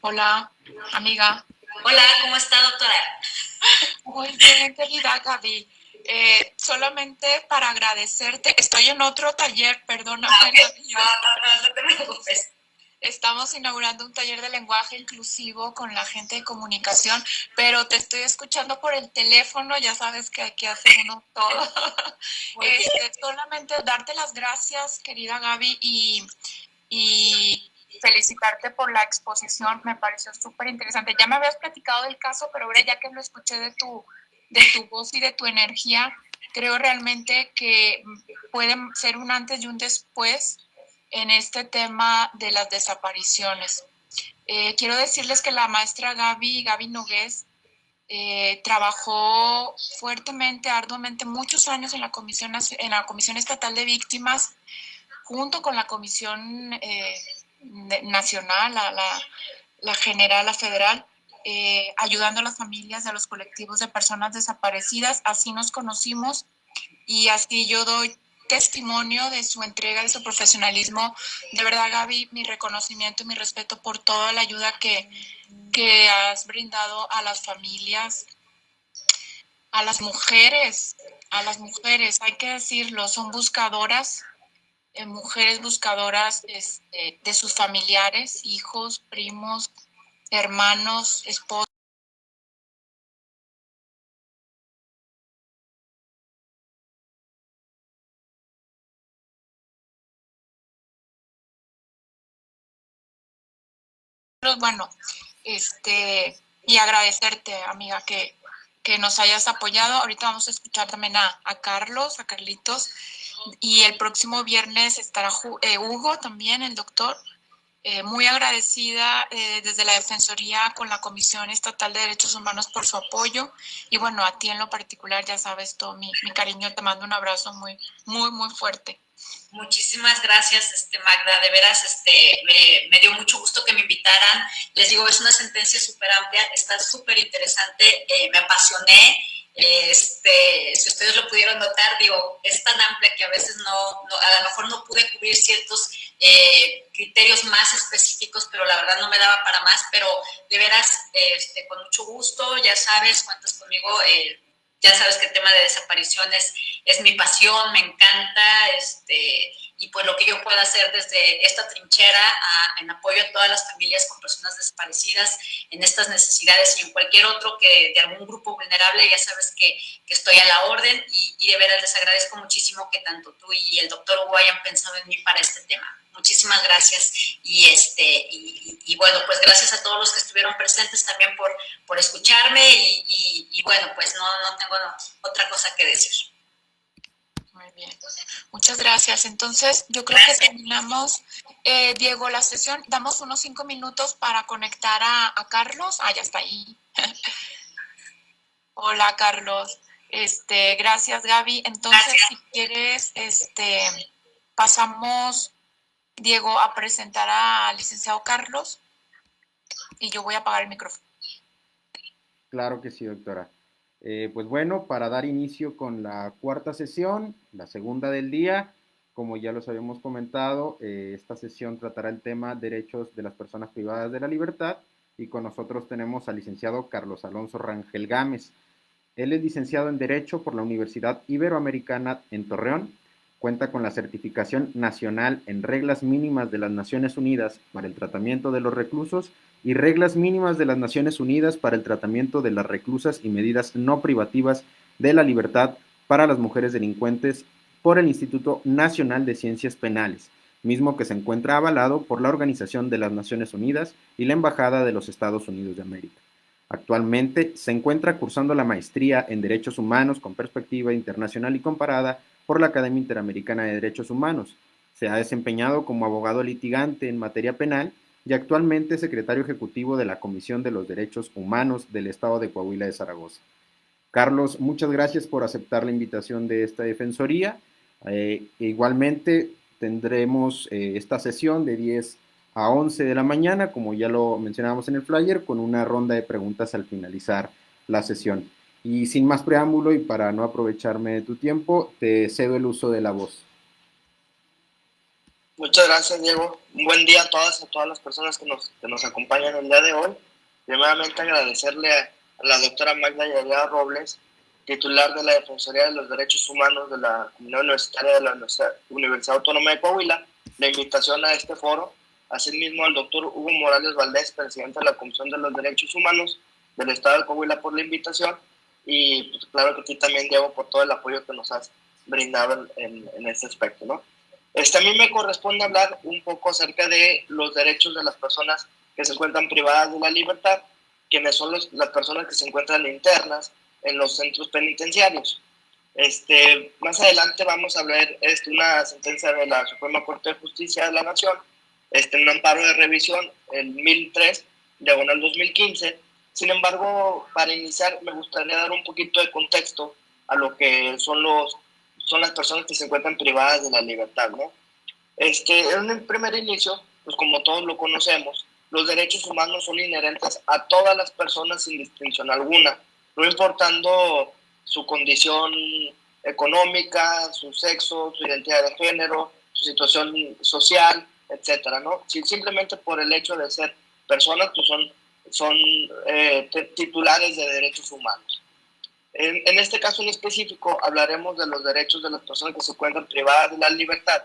Hola, amiga. Hola, ¿cómo está, doctora? Muy bien, querida Gaby. Solamente para agradecerte, estoy en otro taller, perdóname. Okay. No te preocupes. Estamos inaugurando un taller de lenguaje inclusivo con la gente de comunicación, pero te estoy escuchando por el teléfono, ya sabes que hay que hacer uno todo. Solamente darte las gracias, querida Gaby, y felicitarte por la exposición, me pareció súper interesante. Ya me habías platicado del caso, pero ahora ya que lo escuché de tu voz y de tu energía, creo realmente que puede ser un antes y un después en este tema de las desapariciones. Quiero decirles que la maestra Gaby Nogués, trabajó fuertemente, arduamente, muchos años en la Comisión Estatal de Víctimas, junto con la Comisión Nacional, la general, la federal, ayudando a las familias de los colectivos de personas desaparecidas. Así nos conocimos y así yo doy testimonio de su entrega, de su profesionalismo. De verdad, Gaby, mi reconocimiento y mi respeto por toda la ayuda que has brindado a las familias, a las mujeres, hay que decirlo, son buscadoras, mujeres buscadoras de sus familiares, hijos, primos, hermanos, esposos. Bueno, y agradecerte, amiga, que nos hayas apoyado. Ahorita vamos a escuchar también a Carlos, a Carlitos, y el próximo viernes estará Hugo también, el doctor. Muy agradecida desde la Defensoría con la Comisión Estatal de Derechos Humanos por su apoyo, y bueno, a ti en lo particular, ya sabes todo mi cariño, te mando un abrazo muy, muy, muy fuerte. Muchísimas gracias, Magda, de veras, me dio mucho gusto que me invitaran. Les digo, es una sentencia súper amplia, está súper interesante, me apasioné. Si ustedes lo pudieron notar, digo, es tan amplia que a veces a lo mejor no pude cubrir ciertos criterios más específicos, pero la verdad no me daba para más, pero de veras, con mucho gusto, ya sabes, cuentas conmigo, ya sabes que el tema de desapariciones es mi pasión, me encanta, y pues lo que yo pueda hacer desde esta trinchera en apoyo a todas las familias con personas desaparecidas en estas necesidades y en cualquier otro que de algún grupo vulnerable, ya sabes que estoy a la orden, y de veras les agradezco muchísimo que tanto tú y el doctor Hugo hayan pensado en mí para este tema. Muchísimas gracias, y bueno, pues gracias a todos los que estuvieron presentes también por escucharme, y bueno, pues no tengo otra cosa que decir. Muy bien, muchas gracias. Entonces, yo creo que terminamos, Diego, la sesión. Damos unos 5 minutos para conectar a Carlos. Ya está ahí. Hola, Carlos. Gracias, Gaby. Entonces, gracias. Si quieres, pasamos, Diego, a presentar al licenciado Carlos, y yo voy a apagar el micrófono. Claro que sí, doctora. Pues bueno, para dar inicio con la cuarta sesión, la segunda del día, como ya los habíamos comentado, esta sesión tratará el tema derechos de las personas privadas de la libertad, y con nosotros tenemos al licenciado Carlos Alonso Rangel Gámez. Él es licenciado en Derecho por la Universidad Iberoamericana en Torreón, cuenta con la certificación nacional en reglas mínimas de las Naciones Unidas para el tratamiento de los reclusos y reglas mínimas de las Naciones Unidas para el tratamiento de las reclusas y medidas no privativas de la libertad para las mujeres delincuentes por el Instituto Nacional de Ciencias Penales, mismo que se encuentra avalado por la Organización de las Naciones Unidas y la Embajada de los Estados Unidos de América. Actualmente se encuentra cursando la maestría en Derechos Humanos con perspectiva internacional y comparada por la Academia Interamericana de Derechos Humanos. Se ha desempeñado como abogado litigante en materia penal y actualmente es secretario ejecutivo de la Comisión de los Derechos Humanos del Estado de Coahuila de Zaragoza. Carlos, muchas gracias por aceptar la invitación de esta defensoría. Igualmente tendremos esta sesión de 10 a 11 de la mañana, como ya lo mencionábamos en el flyer, con una ronda de preguntas al finalizar la sesión. Y sin más preámbulo y para no aprovecharme de tu tiempo, te cedo el uso de la voz. Muchas gracias, Diego. Un buen día a todas las personas que nos acompañan el día de hoy. Primeramente agradecerle a la doctora Magda Yadea Robles, titular de la Defensoría de los Derechos Humanos de la Comunidad Universitaria de la Universidad Autónoma de Coahuila, la invitación a este foro. Asimismo, al doctor Hugo Morales Valdés, presidente de la Comisión de los Derechos Humanos del Estado de Coahuila, por la invitación. Y pues, claro que a ti también, Diego, por todo el apoyo que nos has brindado en este aspecto, ¿no? A mí me corresponde hablar un poco acerca de los derechos de las personas que se encuentran privadas de la libertad, quienes son las personas que se encuentran internas en los centros penitenciarios. Más adelante vamos a ver una sentencia de la Suprema Corte de Justicia de la Nación, un amparo de revisión, el 1003/2015. Sin embargo, para iniciar, me gustaría dar un poquito de contexto a lo que son las personas que se encuentran privadas de la libertad, ¿no? En el primer inicio, pues como todos lo conocemos, los derechos humanos son inherentes a todas las personas sin distinción alguna, no importando su condición económica, su sexo, su identidad de género, su situación social, etcétera, ¿no? Simplemente por el hecho de ser personas, pues son titulares de derechos humanos. En este caso en específico hablaremos de los derechos de las personas que se encuentran privadas de la libertad,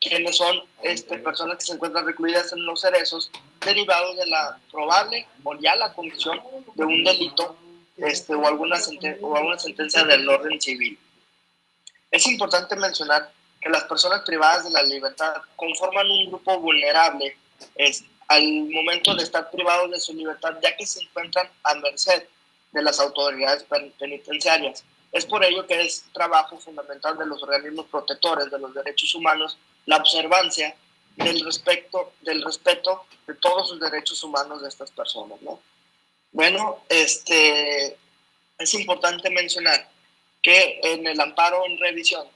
quienes son personas que se encuentran recluidas en los cerezos derivados de la probable o ya la comisión de un delito o alguna sentencia del orden civil. Es importante mencionar que las personas privadas de la libertad conforman un grupo vulnerable al momento de estar privados de su libertad, ya que se encuentran a merced de las autoridades penitenciarias. Es por ello que es trabajo fundamental de los organismos protectores de los derechos humanos la observancia del respeto de todos los derechos humanos de estas personas, ¿no? Bueno, es importante mencionar que en el amparo en revisión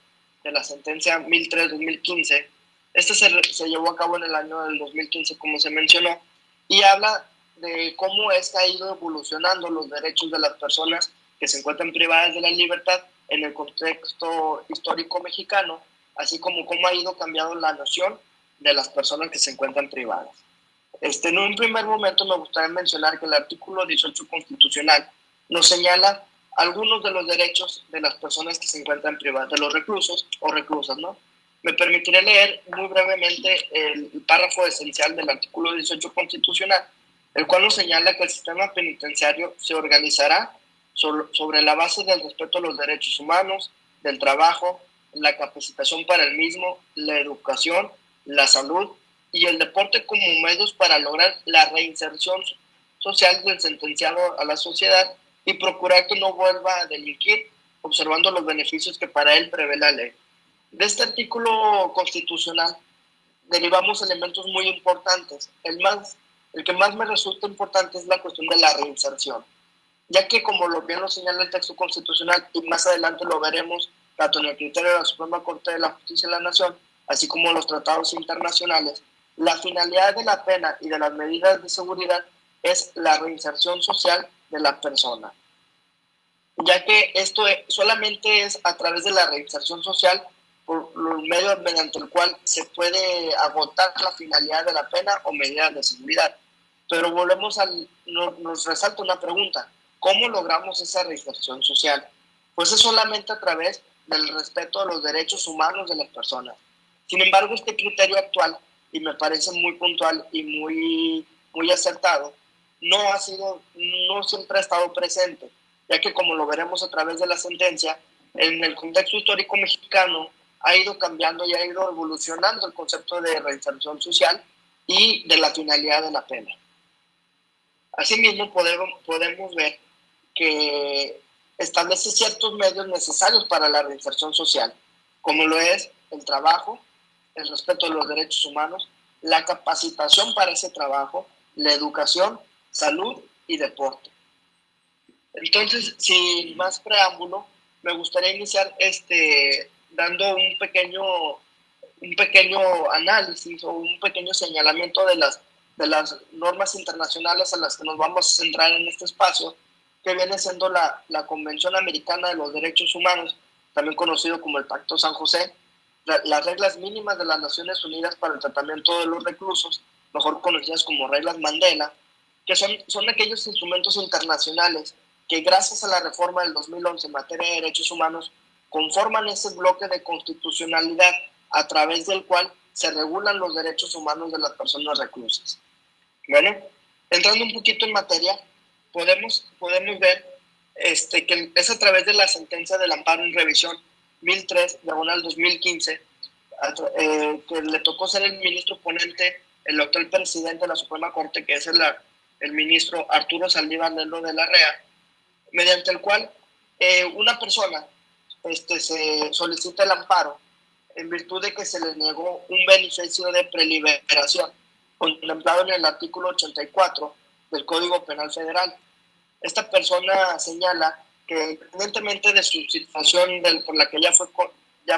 de la sentencia 1003/2015, se llevó a cabo en el año del 2015, como se mencionó, y habla de cómo ha ido evolucionando los derechos de las personas que se encuentran privadas de la libertad en el contexto histórico mexicano, así como cómo ha ido cambiando la noción de las personas que se encuentran privadas. En un primer momento me gustaría mencionar que el artículo 18 constitucional nos señala algunos de los derechos de las personas que se encuentran privadas, de los reclusos o reclusas, ¿no? Me permitiré leer muy brevemente el párrafo esencial del artículo 18 constitucional, el cual nos señala que el sistema penitenciario se organizará sobre la base del respeto a los derechos humanos, del trabajo, la capacitación para el mismo, la educación, la salud y el deporte como medios para lograr la reinserción social del sentenciado a la sociedad y procurar que no vuelva a delinquir, observando los beneficios que para él prevé la ley. De este artículo constitucional derivamos elementos muy importantes. El que más me resulta importante es la cuestión de la reinserción, ya que como bien lo señala el texto constitucional, y más adelante lo veremos tanto en el criterio de la Suprema Corte de la Justicia de la Nación, así como los tratados internacionales, la finalidad de la pena y de las medidas de seguridad es la reinserción social de la persona, ya que esto solamente es a través de la reinserción social por los medios mediante el cual se puede agotar la finalidad de la pena o medidas de seguridad. Pero nos resalta una pregunta: ¿cómo logramos esa reinserción social? Pues es solamente a través del respeto a los derechos humanos de las personas. Sin embargo, este criterio actual, y me parece muy puntual y muy acertado, no siempre ha estado presente, ya que como lo veremos a través de la sentencia, en el contexto histórico mexicano ha ido cambiando y ha ido evolucionando el concepto de reinserción social y de la finalidad de la pena. Asimismo, podemos ver que establece ciertos medios necesarios para la reinserción social, como lo es el trabajo, el respeto de los derechos humanos, la capacitación para ese trabajo, la educación, salud y deporte. Entonces, sin más preámbulo, me gustaría iniciar dando un pequeño análisis o un pequeño señalamiento de las normas internacionales a las que nos vamos a centrar en este espacio, que viene siendo la Convención Americana de los Derechos Humanos, también conocido como el Pacto San José, las reglas mínimas de las Naciones Unidas para el tratamiento de los reclusos, mejor conocidas como reglas Mandela, que son aquellos instrumentos internacionales que gracias a la reforma del 2011 en materia de derechos humanos conforman ese bloque de constitucionalidad a través del cual se regulan los derechos humanos de las personas reclusas. Bueno, entrando un poquito en materia, podemos ver que es a través de la sentencia del amparo en revisión 1003/2015, que le tocó ser el ministro ponente, el actual presidente de la Suprema Corte, que es el ministro Arturo Saldívar Lelo de la Rea, mediante el cual una persona se solicita el amparo en virtud de que se le negó un beneficio de preliberación contemplado en el artículo 84 del Código Penal Federal. Esta persona señala que independientemente de su situación por la que ya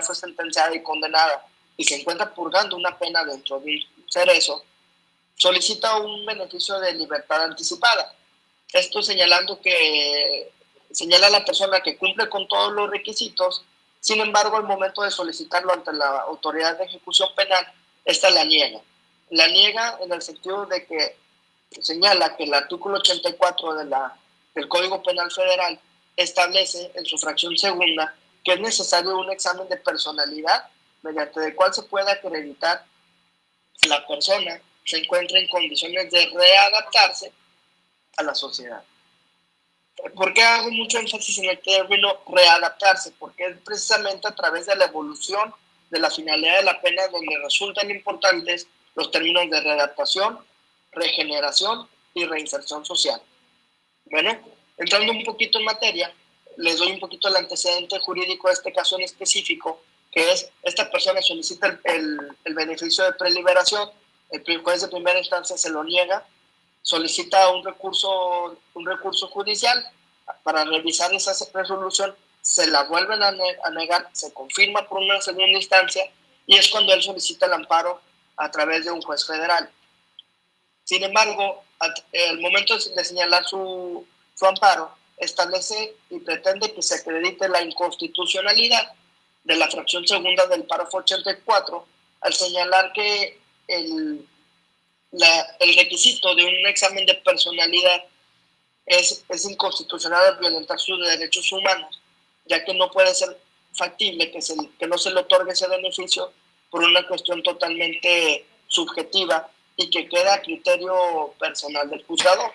fue sentenciada y condenada y se encuentra purgando una pena dentro de un cerezo, solicita un beneficio de libertad anticipada. Esto señala a la persona que cumple con todos los requisitos. Sin embargo, al momento de solicitarlo ante la autoridad de ejecución penal, esta la niega. La niega en el sentido de que señala que el artículo 84 del Código Penal Federal establece en su fracción segunda que es necesario un examen de personalidad mediante el cual se pueda acreditar que la persona se encuentra en condiciones de readaptarse a la sociedad. ¿Por qué hago mucho énfasis en el término readaptarse? Porque es precisamente a través de la evolución de la finalidad de la pena donde resultan importantes los términos de readaptación, regeneración y reinserción social. Bueno, entrando un poquito en materia, les doy un poquito el antecedente jurídico de este caso en específico, que es, esta persona solicita el beneficio de preliberación, el juez de primera instancia se lo niega, solicita un recurso judicial para revisar esa resolución, se la vuelven a negar, se confirma por una segunda instancia y es cuando él solicita el amparo a través de un juez federal. Sin embargo, al momento de señalar su amparo, establece y pretende que se acredite la inconstitucionalidad de la fracción segunda del párrafo 84 al señalar que el requisito de un examen de personalidad es inconstitucional al violentar sus derechos humanos, ya que no puede ser factible que no se le otorgue ese beneficio por una cuestión totalmente subjetiva y que queda a criterio personal del juzgador.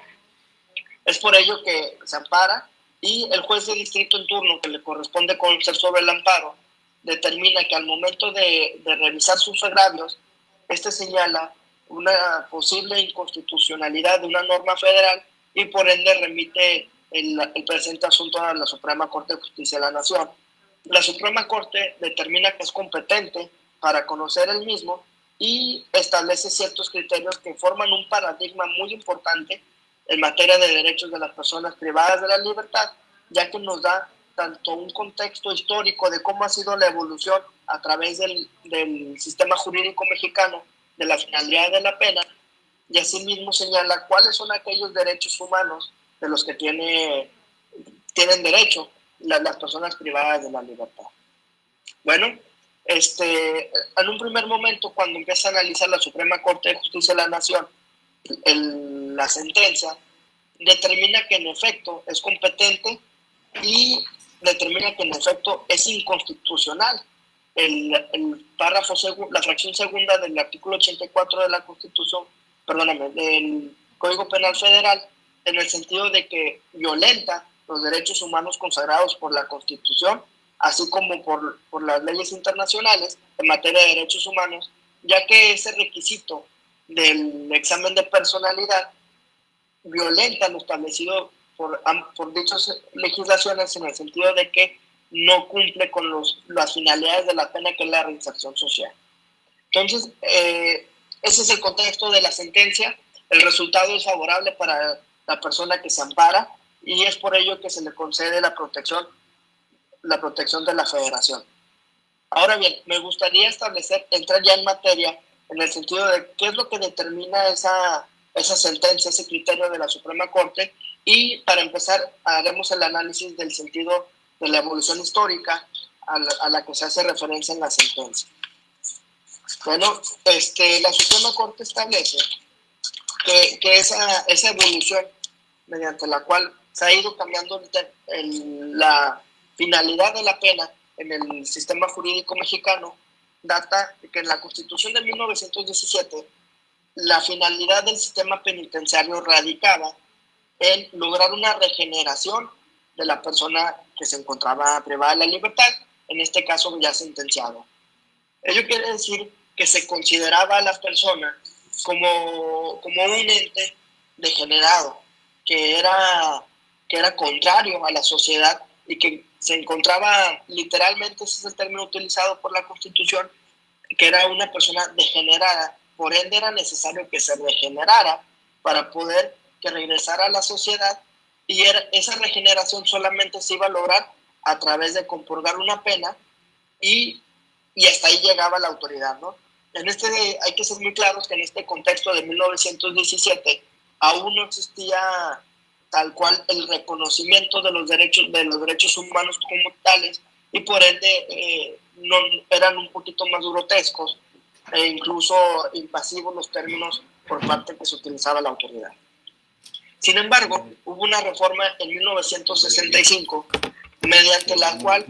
Es por ello que se ampara y el juez de distrito en turno que le corresponde conocer sobre el amparo determina que al momento de revisar sus agravios, señala una posible inconstitucionalidad de una norma federal y por ende remite el presente asunto a la Suprema Corte de Justicia de la Nación. La Suprema Corte determina que es competente para conocer el mismo y establece ciertos criterios que forman un paradigma muy importante en materia de derechos de las personas privadas de la libertad, ya que nos da tanto un contexto histórico de cómo ha sido la evolución a través del sistema jurídico mexicano de la finalidad de la pena, y asimismo señala cuáles son aquellos derechos humanos de los que tienen derecho las personas privadas de la libertad. Bueno, en un primer momento, cuando empieza a analizar la Suprema Corte de Justicia de la Nación la sentencia, determina que en efecto es competente y determina que en efecto es inconstitucional el párrafo la fracción segunda del artículo 84 de la Constitución, del Código Penal Federal, en el sentido de que violenta los derechos humanos consagrados por la Constitución, así como por las leyes internacionales en materia de derechos humanos, ya que ese requisito del examen de personalidad violenta lo establecido por dichas legislaciones en el sentido de que no cumple con las finalidades de la pena, que es la reinserción social. Entonces, ese es el contexto de la sentencia. El resultado es favorable para la persona que se ampara y es por ello que se le concede la protección de la federación. Ahora bien, me gustaría entrar ya en materia, en el sentido de qué es lo que determina esa sentencia, ese criterio de la Suprema Corte, y para empezar haremos el análisis del sentido de la evolución histórica a la que se hace referencia en la sentencia. Bueno, la Suprema Corte establece que esa evolución mediante la cual se ha ido cambiando la finalidad de la pena en el sistema jurídico mexicano, data de que en la Constitución de 1917 la finalidad del sistema penitenciario radicaba en lograr una regeneración de la persona que se encontraba privada de la libertad, en este caso ya sentenciado. Ello quiere decir que se consideraba a las personas como un ente degenerado, que era contrario a la sociedad y que se encontraba, literalmente ese es el término utilizado por la Constitución, que era una persona degenerada. Por ende era necesario que se regenerara para poder que regresara a la sociedad, y esa regeneración solamente se iba a lograr a través de compurgar una pena, y hasta ahí llegaba la autoridad, ¿no? Hay que ser muy claros que en este contexto de 1917 aún no existía tal cual el reconocimiento de los derechos humanos como tales, y por ende eran un poquito más grotescos e incluso invasivos los términos por parte que se utilizaba la autoridad. Sin embargo, hubo una reforma en 1965 mediante la cual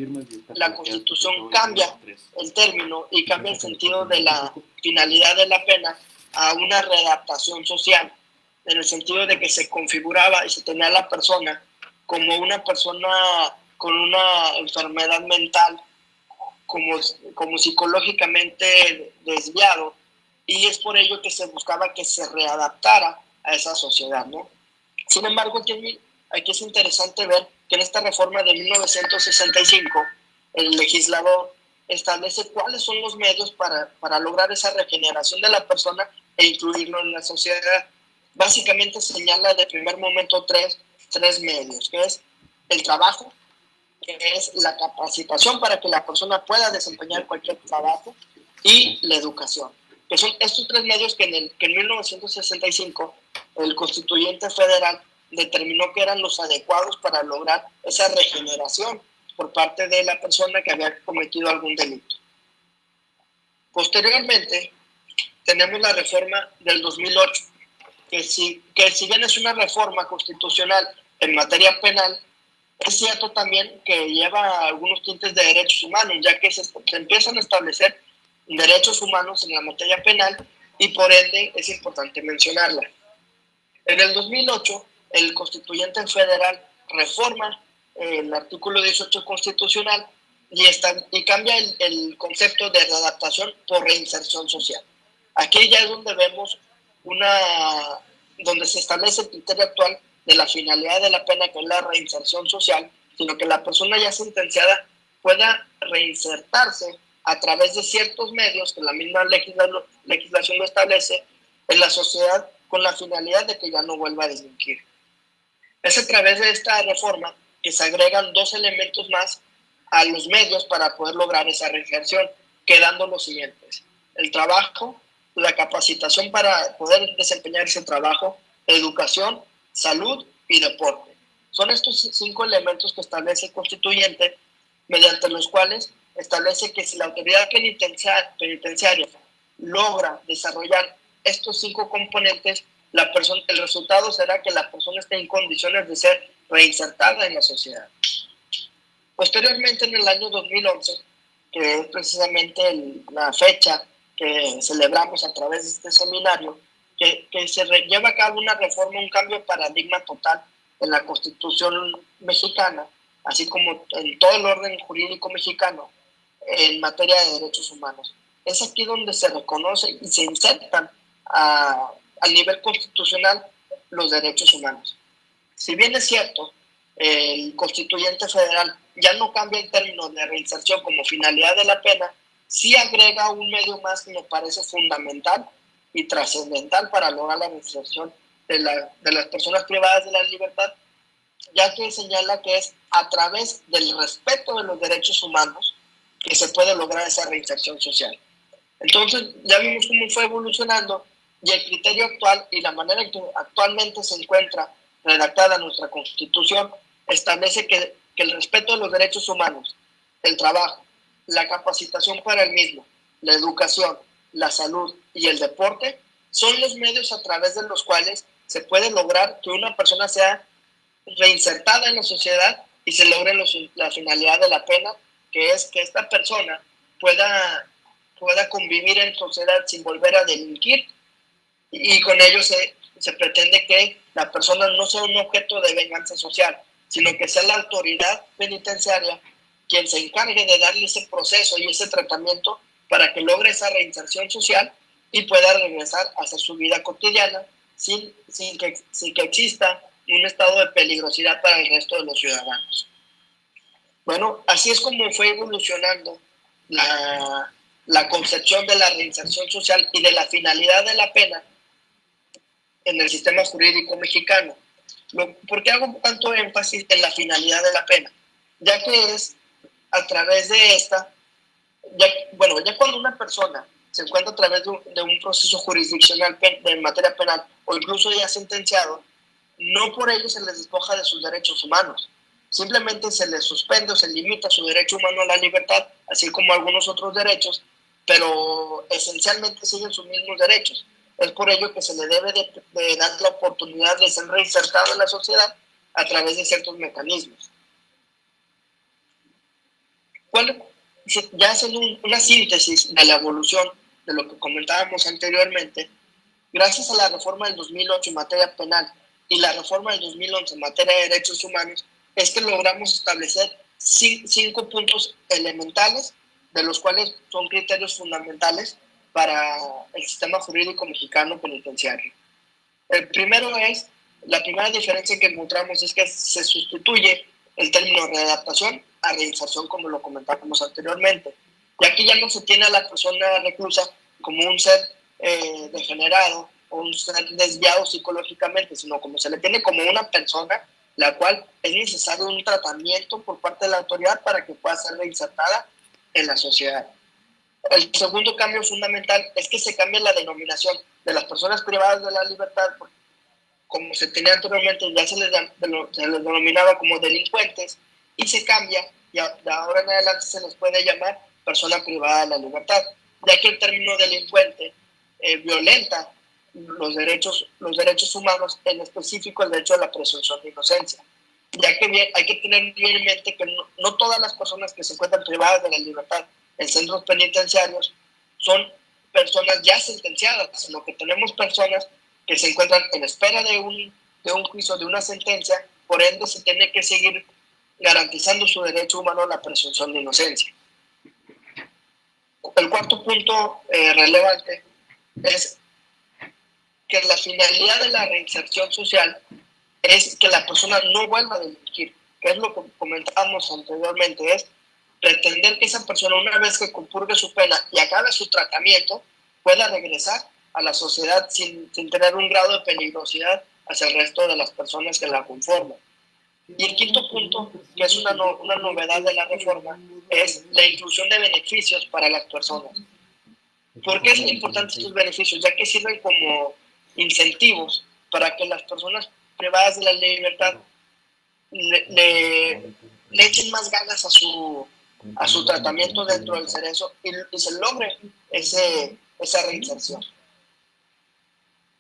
la Constitución cambia el término y cambia el sentido de la finalidad de la pena a una readaptación social, en el sentido de que se configuraba y se tenía a la persona como una persona con una enfermedad mental, como psicológicamente desviado, y es por ello que se buscaba que se readaptara a esa sociedad, ¿no? Sin embargo, aquí es interesante ver que en esta reforma de 1965 el legislador establece cuáles son los medios para lograr esa regeneración de la persona e incluirlo en la sociedad. Básicamente señala de primer momento tres medios, que es el trabajo, que es la capacitación para que la persona pueda desempeñar cualquier trabajo, y la educación, que son estos tres medios que en 1965 el constituyente federal determinó que eran los adecuados para lograr esa regeneración por parte de la persona que había cometido algún delito. Posteriormente, tenemos la reforma del 2008, que si bien es una reforma constitucional en materia penal, es cierto también que lleva algunos tintes de derechos humanos, ya que se empiezan a establecer derechos humanos en la materia penal, y por ende es importante mencionarla. En el 2008, el constituyente federal reforma el artículo 18 constitucional y cambia el concepto de readaptación por reinserción social. Aquí ya es donde vemos donde se establece el criterio actual de la finalidad de la pena, que es la reinserción social, sino que la persona ya sentenciada pueda reinsertarse a través de ciertos medios que la misma legislación lo establece en la sociedad, con la finalidad de que ya no vuelva a delinquir. Es a través de esta reforma que se agregan dos elementos más a los medios para poder lograr esa reinserción, quedando los siguientes: el trabajo, la capacitación para poder desempeñar ese trabajo, educación, salud y deporte. Son estos 5 elementos que establece el constituyente, mediante los cuales establece que si la autoridad penitenciaria logra desarrollar estos 5 componentes, el resultado será que la persona esté en condiciones de ser reinsertada en la sociedad. Posteriormente, en el año 2011, que es precisamente la fecha que celebramos a través de este seminario, que se lleva a cabo una reforma, un cambio de paradigma total en la Constitución mexicana, así como en todo el orden jurídico mexicano en materia de derechos humanos. Es aquí donde se reconoce y se insertan al nivel constitucional los derechos humanos. Si bien es cierto, el constituyente federal ya no cambia el término de reinserción como finalidad de la pena, sí agrega un medio más que me parece fundamental y trascendental para lograr la reinserción de las personas privadas de la libertad, ya que señala que es a través del respeto de los derechos humanos que se puede lograr esa reinserción social. Entonces, ya vimos cómo fue evolucionando y el criterio actual y la manera en que actualmente se encuentra redactada nuestra Constitución establece que el respeto de los derechos humanos, el trabajo, la capacitación para el mismo, la educación, la salud y el deporte son los medios a través de los cuales se puede lograr que una persona sea reinsertada en la sociedad y se logre la finalidad de la pena, que es que esta persona pueda convivir en sociedad sin volver a delinquir, y con ello se pretende que la persona no sea un objeto de venganza social, sino que sea la autoridad penitenciaria quien se encargue de darle ese proceso y ese tratamiento para que logre esa reinserción social y pueda regresar a hacer su vida cotidiana sin que exista un estado de peligrosidad para el resto de los ciudadanos. Bueno, así es como fue evolucionando la concepción de la reinserción social y de la finalidad de la pena en el sistema jurídico mexicano. ¿Por qué hago tanto énfasis en la finalidad de la pena? Ya que es a través de esta, ya cuando una persona se encuentra a través de un proceso jurisdiccional de materia penal o incluso ya sentenciado, no por ello se les despoja de sus derechos humanos. Simplemente se les suspende o se limita su derecho humano a la libertad, así como algunos otros derechos, pero esencialmente siguen sus mismos derechos. Es por ello que se le debe de dar la oportunidad de ser reinsertado en la sociedad a través de ciertos mecanismos. Ya haciendo una síntesis de la evolución de lo que comentábamos anteriormente, gracias a la reforma del 2008 en materia penal y la reforma del 2011 en materia de derechos humanos, es que logramos establecer 5 puntos elementales, de los cuales son criterios fundamentales para el sistema jurídico mexicano penitenciario. La primera diferencia que encontramos es que se sustituye el término readaptación a reinserción, como lo comentábamos anteriormente. Y aquí ya no se tiene a la persona reclusa como un ser degenerado o un ser desviado psicológicamente, sino como se le tiene como una persona la cual es necesario un tratamiento por parte de la autoridad para que pueda ser reinsertada en la sociedad. El segundo cambio fundamental es que se cambia la denominación de las personas privadas de la libertad, porque como se tenía anteriormente, ya se les denominaba como delincuentes, y se cambia, y de ahora en adelante se les puede llamar persona privada de la libertad, ya que el término delincuente violenta los derechos humanos, en específico el derecho a la presunción de inocencia, ya que hay que tener bien en mente que no todas las personas que se encuentran privadas de la libertad en centros penitenciarios son personas ya sentenciadas, sino que tenemos personas que se encuentran en espera de un juicio, de una sentencia, por ende se tiene que seguir garantizando su derecho humano a la presunción de inocencia. El cuarto punto relevante es que la finalidad de la reinserción social es que la persona no vuelva a delinquir, que es lo que comentábamos anteriormente, es pretender que esa persona, una vez que compurgue su pena y acabe su tratamiento, pueda regresar a la sociedad sin tener un grado de peligrosidad hacia el resto de las personas que la conforman. Y el quinto punto, que es una novedad de la reforma, es la inclusión de beneficios para las personas. ¿Por qué es importante estos beneficios? Ya que sirven como incentivos para que las personas privadas de la libertad le echen más ganas a su tratamiento dentro del cerezo y se logre esa reinserción.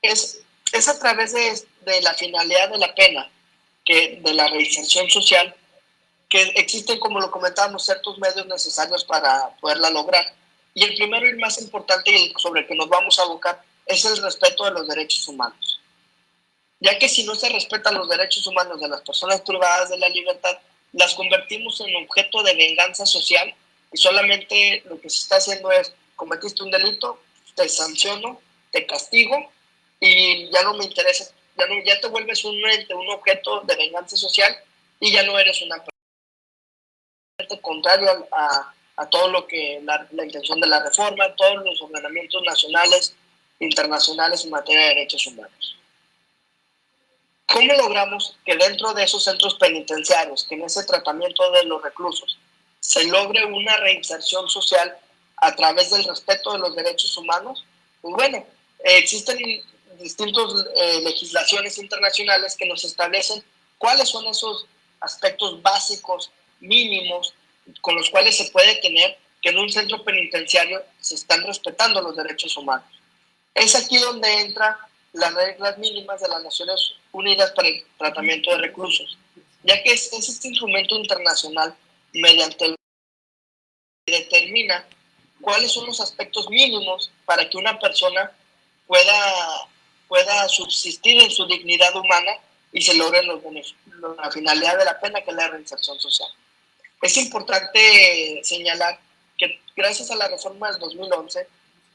Es a través de la finalidad de la pena, de la reinserción social, que existen, como lo comentábamos, ciertos medios necesarios para poderla lograr. Y el primero y el más importante, y sobre el que nos vamos a abocar, es el respeto de los derechos humanos. Ya que si no se respetan los derechos humanos de las personas privadas de la libertad, las convertimos en objeto de venganza social, y solamente lo que se está haciendo es: cometiste un delito, te sanciono, te castigo, y ya no me interesa, ya te vuelves un objeto de venganza social, y ya no eres una persona contrario a todo lo que la intención de la reforma, todos los ordenamientos nacionales, internacionales en materia de derechos humanos. ¿Cómo logramos que dentro de esos centros penitenciarios, que en ese tratamiento de los reclusos, se logre una reinserción social a través del respeto de los derechos humanos? Pues bueno, existen distintas legislaciones internacionales que nos establecen cuáles son esos aspectos básicos, mínimos, con los cuales se puede tener que en un centro penitenciario se están respetando los derechos humanos. Es aquí donde entran las reglas mínimas de las Naciones Unidas para el tratamiento de reclusos, ya que es este instrumento internacional mediante el que determina cuáles son los aspectos mínimos para que una persona pueda subsistir en su dignidad humana y se logren la finalidad de la pena, que es la reinserción social. Es importante señalar que gracias a la reforma del 2011,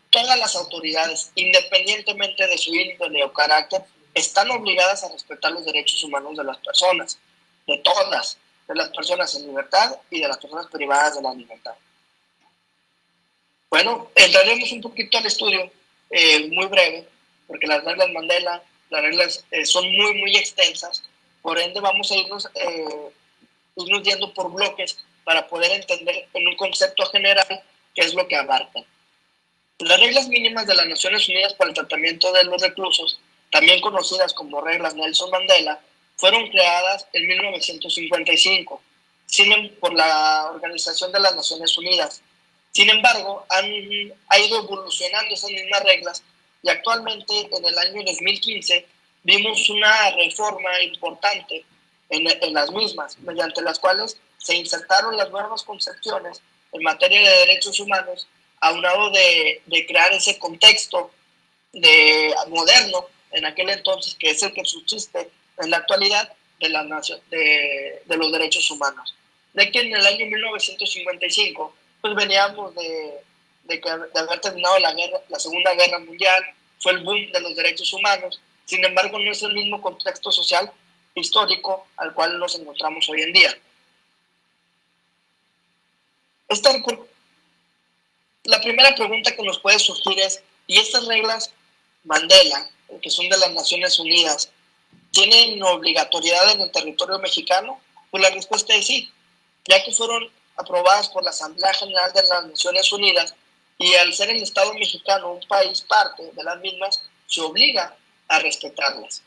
todas las autoridades, independientemente de su índole o carácter, están obligadas a respetar los derechos humanos de las personas, de todas, de las personas en libertad y de las personas privadas de la libertad. Bueno, entraremos un poquito al estudio, muy breve, porque las reglas Mandela, las reglas son muy, muy extensas, por ende vamos a irnos yendo por bloques para poder entender en un concepto general qué es lo que abarcan. Las reglas mínimas de las Naciones Unidas para el tratamiento de los reclusos, también conocidas como reglas Nelson Mandela, fueron creadas en 1955 por la Organización de las Naciones Unidas. Sin embargo, ha ido evolucionando esas mismas reglas y actualmente en el año 2015 vimos una reforma importante en las mismas, mediante las cuales se insertaron las nuevas concepciones en materia de derechos humanos, aunado de crear ese contexto moderno en aquel entonces, que es el que subsiste en la actualidad de los derechos humanos. De que en el año 1955 pues veníamos de haber terminado la Segunda Guerra Mundial, fue el boom de los derechos humanos. Sin embargo, no es el mismo contexto social histórico al cual nos encontramos hoy en día. La primera pregunta que nos puede surgir es, ¿y estas reglas Mandela, que son de las Naciones Unidas, tienen obligatoriedad en el territorio mexicano? Pues la respuesta es sí, ya que fueron aprobadas por la Asamblea General de las Naciones Unidas y al ser el Estado mexicano un país parte de las mismas, se obliga a respetarlas.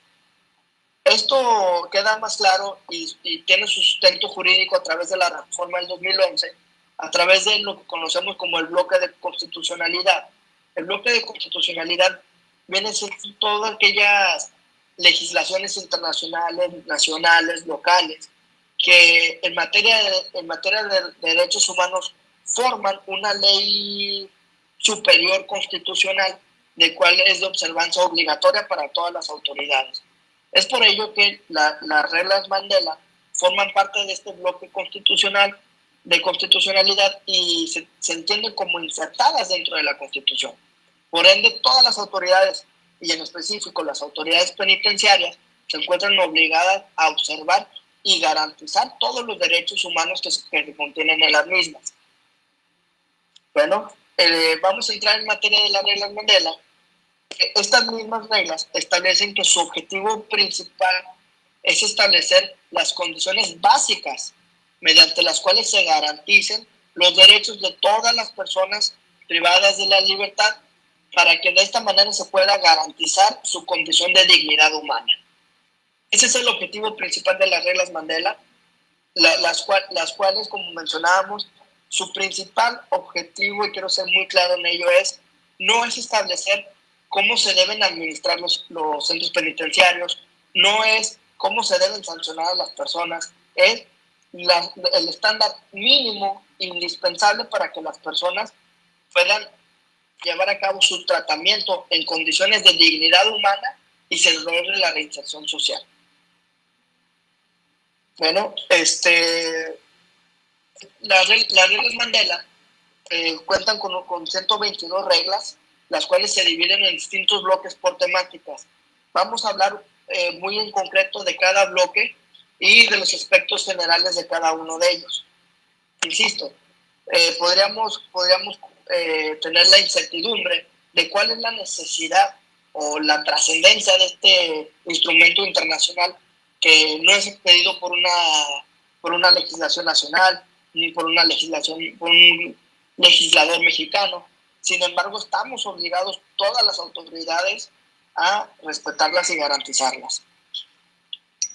Esto queda más claro y tiene su sustento jurídico a través de la reforma del 2011, a través de lo que conocemos como el bloque de constitucionalidad. El bloque de constitucionalidad viene a ser todas aquellas legislaciones internacionales, nacionales, locales, que en materia de derechos humanos forman una ley superior constitucional, de cual es de observancia obligatoria para todas las autoridades. Es por ello que las reglas Mandela forman parte de este bloque constitucional, de constitucionalidad, y se entienden como insertadas dentro de la Constitución. Por ende, todas las autoridades, y en específico las autoridades penitenciarias, se encuentran obligadas a observar y garantizar todos los derechos humanos que se contienen en las mismas. Bueno, vamos a entrar en materia de las reglas Mandela. Estas mismas reglas establecen que su objetivo principal es establecer las condiciones básicas mediante las cuales se garanticen los derechos de todas las personas privadas de la libertad, para que de esta manera se pueda garantizar su condición de dignidad humana. Ese es el objetivo principal de las reglas Mandela, las cuales, como mencionábamos, su principal objetivo, y quiero ser muy claro en ello, no es establecer cómo se deben administrar los centros penitenciarios, no es cómo se deben sancionar a las personas, es el estándar mínimo indispensable para que las personas puedan llevar a cabo su tratamiento en condiciones de dignidad humana y se logre la reinserción social. Bueno, las reglas Mandela cuentan con 122 reglas, las cuales se dividen en distintos bloques por temáticas. Vamos a hablar muy en concreto de cada bloque y de los aspectos generales de cada uno de ellos. Insisto, podríamos tener la incertidumbre de cuál es la necesidad o la trascendencia de este instrumento internacional que no es expedido por una legislación nacional ni por un legislador mexicano. Sin embargo, estamos obligados todas las autoridades a respetarlas y garantizarlas.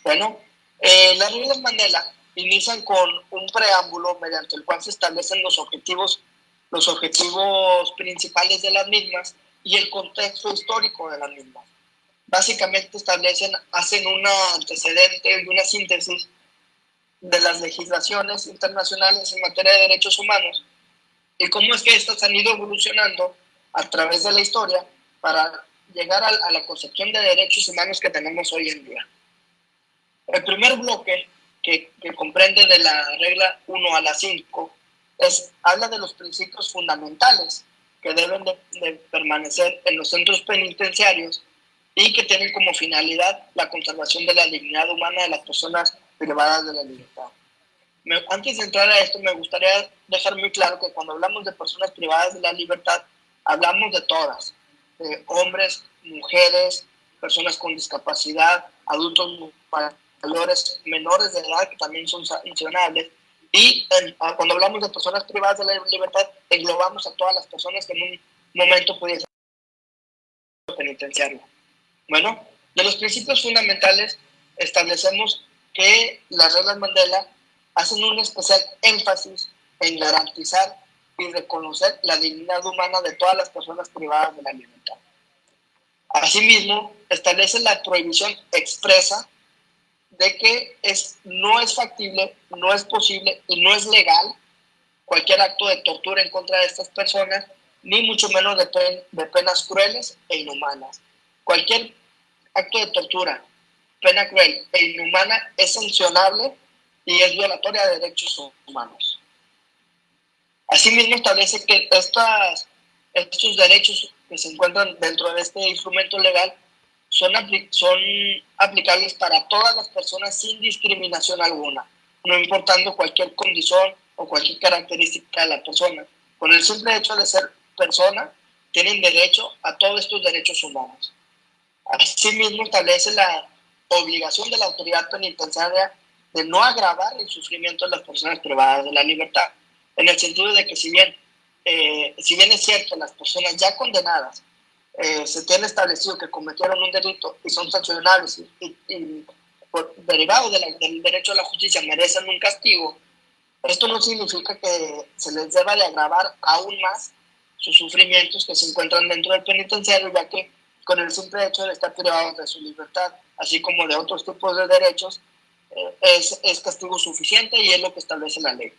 Bueno, las reglas Mandela inician con un preámbulo mediante el cual se establecen los objetivos principales de las mismas y el contexto histórico de las mismas. Básicamente hacen un antecedente y una síntesis de las legislaciones internacionales en materia de derechos humanos y cómo es que estas han ido evolucionando a través de la historia para llegar a la concepción de derechos humanos que tenemos hoy en día. El primer bloque, que comprende de la regla 1 a la 5, habla de los principios fundamentales que deben de permanecer en los centros penitenciarios y que tienen como finalidad la conservación de la dignidad humana de las personas privadas de la libertad. Antes de entrar a esto, me gustaría dejar muy claro que cuando hablamos de personas privadas de la libertad, hablamos de todas, de hombres, mujeres, personas con discapacidad, adultos mayores, menores de edad que también son sancionables. Y cuando hablamos de personas privadas de la libertad, englobamos a todas las personas que en un momento pudiesen ser penitenciario. Bueno, de los principios fundamentales establecemos que las reglas Mandela hacen un especial énfasis en garantizar y reconocer la dignidad humana de todas las personas privadas de la libertad. Asimismo, establece la prohibición expresa de que no es factible, no es posible y no es legal cualquier acto de tortura en contra de estas personas, ni mucho menos de penas crueles e inhumanas. Cualquier acto de tortura, pena cruel e inhumana es sancionable y es violatoria de derechos humanos. Asimismo, establece que estos derechos que se encuentran dentro de este instrumento legal son aplicables para todas las personas sin discriminación alguna, no importando cualquier condición o cualquier característica de la persona. Con el simple hecho de ser persona, tienen derecho a todos estos derechos humanos. Asimismo, establece la obligación de la autoridad penitenciaria de no agravar el sufrimiento de las personas privadas de la libertad, en el sentido de que si bien es cierto, las personas ya condenadas se tiene establecido que cometieron un delito y son sancionables y derivado del derecho a la justicia merecen un castigo, esto no significa que se les deba de agravar aún más sus sufrimientos que se encuentran dentro del penitenciario, ya que con el simple hecho de estar privados de su libertad, así como de otros tipos de derechos, es castigo suficiente y es lo que establece la ley.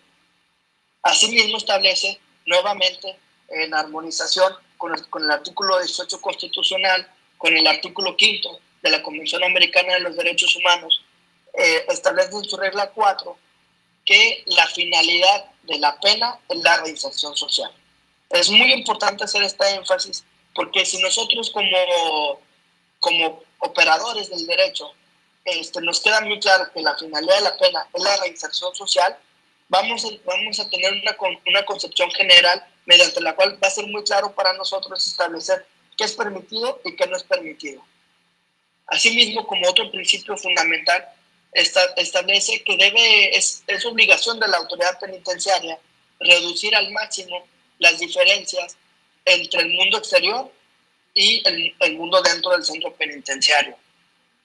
Asimismo, establece nuevamente en armonización con el artículo 18 constitucional, con el artículo 5 de la Convención Americana de los Derechos Humanos, establece en su regla 4 que la finalidad de la pena es la reinserción social. Es muy importante hacer este énfasis porque si nosotros como operadores del derecho nos queda muy claro que la finalidad de la pena es la reinserción social, vamos a tener una concepción general mediante la cual va a ser muy claro para nosotros establecer qué es permitido y qué no es permitido. Asimismo, como otro principio fundamental, establece que es obligación de la autoridad penitenciaria reducir al máximo las diferencias entre el mundo exterior y el mundo dentro del centro penitenciario,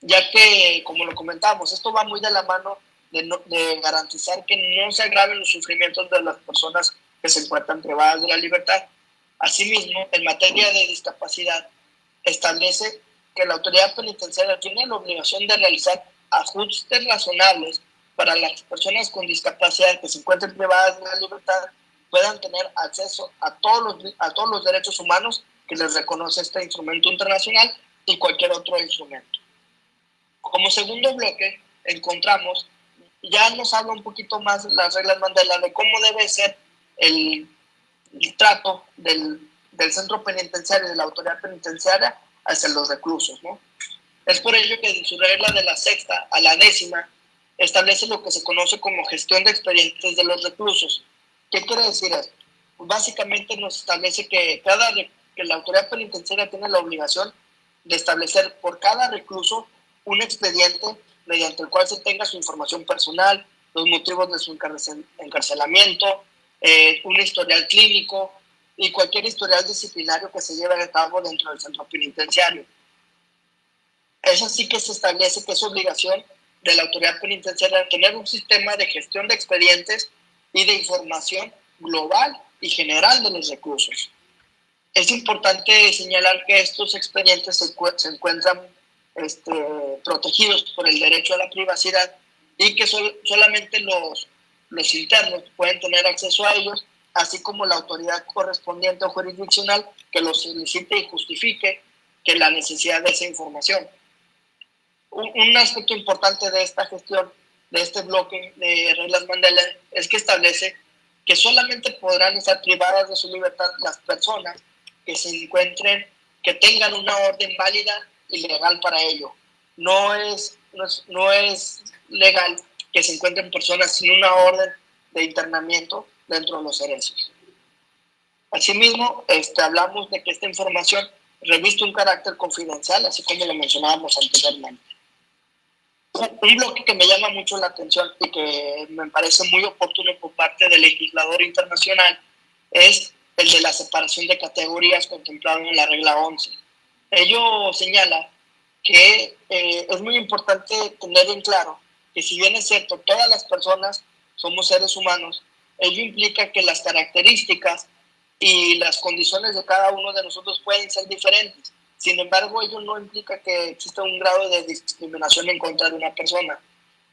ya que, como lo comentamos, esto va muy de la mano de garantizar que no se agraven los sufrimientos de las personas que se encuentran privadas de la libertad. Asimismo, en materia de discapacidad, establece que la autoridad penitenciaria tiene la obligación de realizar ajustes razonables para las personas con discapacidad que se encuentren privadas de la libertad puedan tener acceso a todos los derechos humanos que les reconoce este instrumento internacional y cualquier otro instrumento. Como segundo bloque, encontramos, ya nos habla un poquito más las reglas Mandela de cómo debe ser el trato del centro penitenciario y de la autoridad penitenciaria hacia los reclusos, ¿no? Es por ello que en su regla de la 6ª a la 10ª establece lo que se conoce como gestión de expedientes de los reclusos, ¿Qué quiere decir esto? Pues básicamente nos establece que la autoridad penitenciaria tiene la obligación de establecer por cada recluso un expediente mediante el cual se tenga su información personal, los motivos de su encarcelamiento, un historial clínico y cualquier historial disciplinario que se lleve a cabo dentro del centro penitenciario. Eso sí que se establece que es obligación de la autoridad penitenciaria tener un sistema de gestión de expedientes y de información global y general de los reclusos. Es importante señalar que estos expedientes se encuentran protegidos por el derecho a la privacidad y que solamente los internos pueden tener acceso a ellos, así como la autoridad correspondiente o jurisdiccional que los solicite y justifique que la necesidad de esa información. Un aspecto importante de esta gestión, de este bloque de reglas Mandela, es que establece que solamente podrán estar privadas de su libertad las personas que se encuentren, que tengan una orden válida y legal para ello. No es legal que se encuentren personas sin una orden de internamiento dentro de los cerezos. Asimismo, hablamos de que esta información reviste un carácter confidencial, así como lo mencionábamos anteriormente. Un bloque que me llama mucho la atención y que me parece muy oportuno por parte del legislador internacional es el de la separación de categorías contemplado en la regla 11. Ello señala que es muy importante tener en claro que si bien es cierto, todas las personas somos seres humanos, ello implica que las características y las condiciones de cada uno de nosotros pueden ser diferentes. Sin embargo, ello no implica que exista un grado de discriminación en contra de una persona.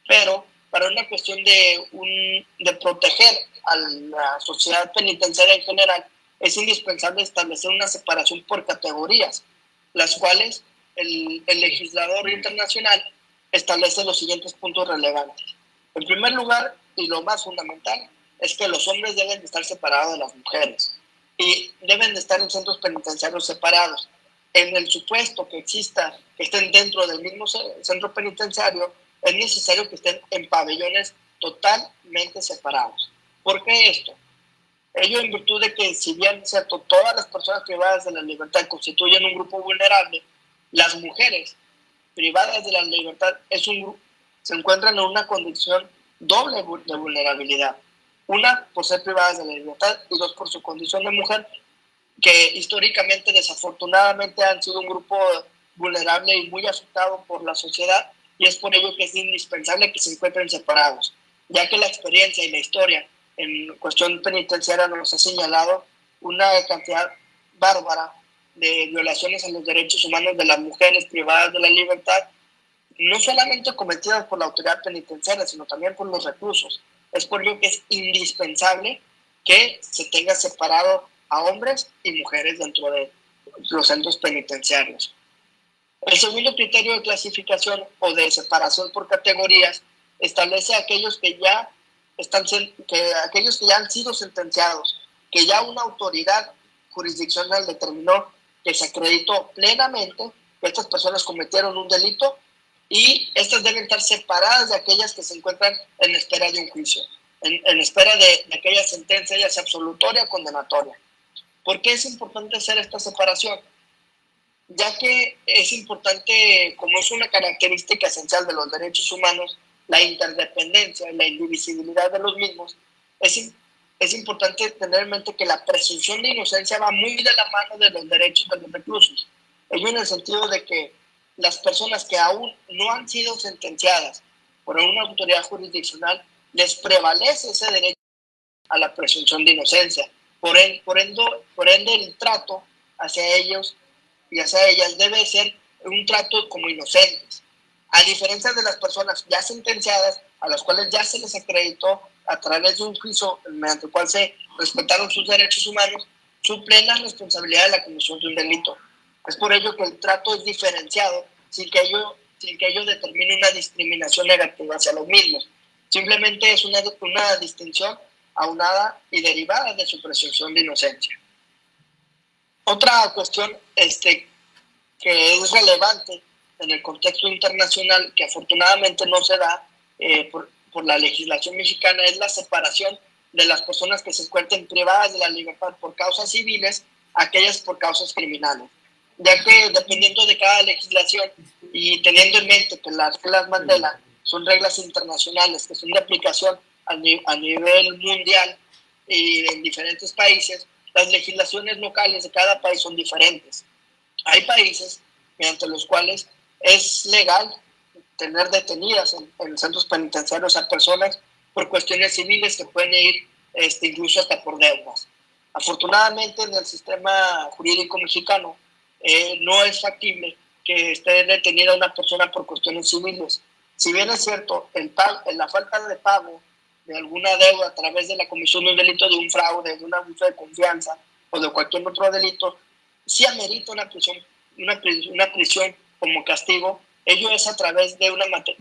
Pero para una cuestión de proteger a la sociedad penitenciaria en general, es indispensable establecer una separación por categorías, las cuales el legislador internacional establece los siguientes puntos relevantes. En primer lugar, y lo más fundamental, es que los hombres deben de estar separados de las mujeres y deben de estar en centros penitenciarios separados. En el supuesto que estén dentro del mismo centro penitenciario, es necesario que estén en pabellones totalmente separados. ¿Por qué esto? Ello en virtud de que, si bien cierto, todas las personas privadas de la libertad constituyen un grupo vulnerable, las mujeres privadas de la libertad se encuentran en una condición doble de vulnerabilidad. Una, por ser privadas de la libertad, y dos, por su condición de mujer, que históricamente, desafortunadamente, han sido un grupo vulnerable y muy afectado por la sociedad, y es por ello que es indispensable que se encuentren separados, ya que la experiencia y la historia en cuestión penitenciaria nos ha señalado una cantidad bárbara de violaciones a los derechos humanos de las mujeres privadas de la libertad, no solamente cometidas por la autoridad penitenciaria, sino también por los reclusos. Es por ello que es indispensable que se tenga separado a hombres y mujeres dentro de los centros penitenciarios. El segundo criterio de clasificación o de separación por categorías establece aquellos que ya han sido sentenciados, que ya una autoridad jurisdiccional determinó que se acreditó plenamente que estas personas cometieron un delito, y estas deben estar separadas de aquellas que se encuentran en espera de un juicio, en espera de aquella sentencia, ya sea absolutoria o condenatoria. ¿Por qué es importante hacer esta separación? Ya que es importante, como es una característica esencial de los derechos humanos, la interdependencia y la indivisibilidad de los mismos, es importante tener en mente que la presunción de inocencia va muy de la mano de los derechos de los reclusos. Ello en el sentido de que las personas que aún no han sido sentenciadas por una autoridad jurisdiccional, les prevalece ese derecho a la presunción de inocencia. Por ende, el trato hacia ellos y hacia ellas debe ser un trato como inocentes. A diferencia de las personas ya sentenciadas, a las cuales ya se les acreditó a través de un juicio mediante el cual se respetaron sus derechos humanos, su plena responsabilidad de la comisión de un delito. Es por ello que el trato es diferenciado sin que ello determine una discriminación negativa hacia los mismos. Simplemente es una distinción aunada y derivada de su presunción de inocencia. Otra cuestión que es relevante en el contexto internacional, que afortunadamente no se da por la legislación mexicana, es la separación de las personas que se encuentren privadas de la libertad por causas civiles a aquellas por causas criminales, ya que dependiendo de cada legislación y teniendo en mente que las reglas Mandela son reglas internacionales que son de aplicación a nivel mundial y en diferentes países, las legislaciones locales de cada país son diferentes. Hay países mediante los cuales es legal tener detenidas en centros penitenciarios a personas por cuestiones civiles que pueden ir incluso hasta por deudas. Afortunadamente en el sistema jurídico mexicano no es factible que esté detenida una persona por cuestiones civiles. Si bien es cierto, la falta de pago de alguna deuda a través de la comisión de un delito de un fraude, de un abuso de confianza o de cualquier otro delito, sí amerita una prisión como castigo. Ello es a través de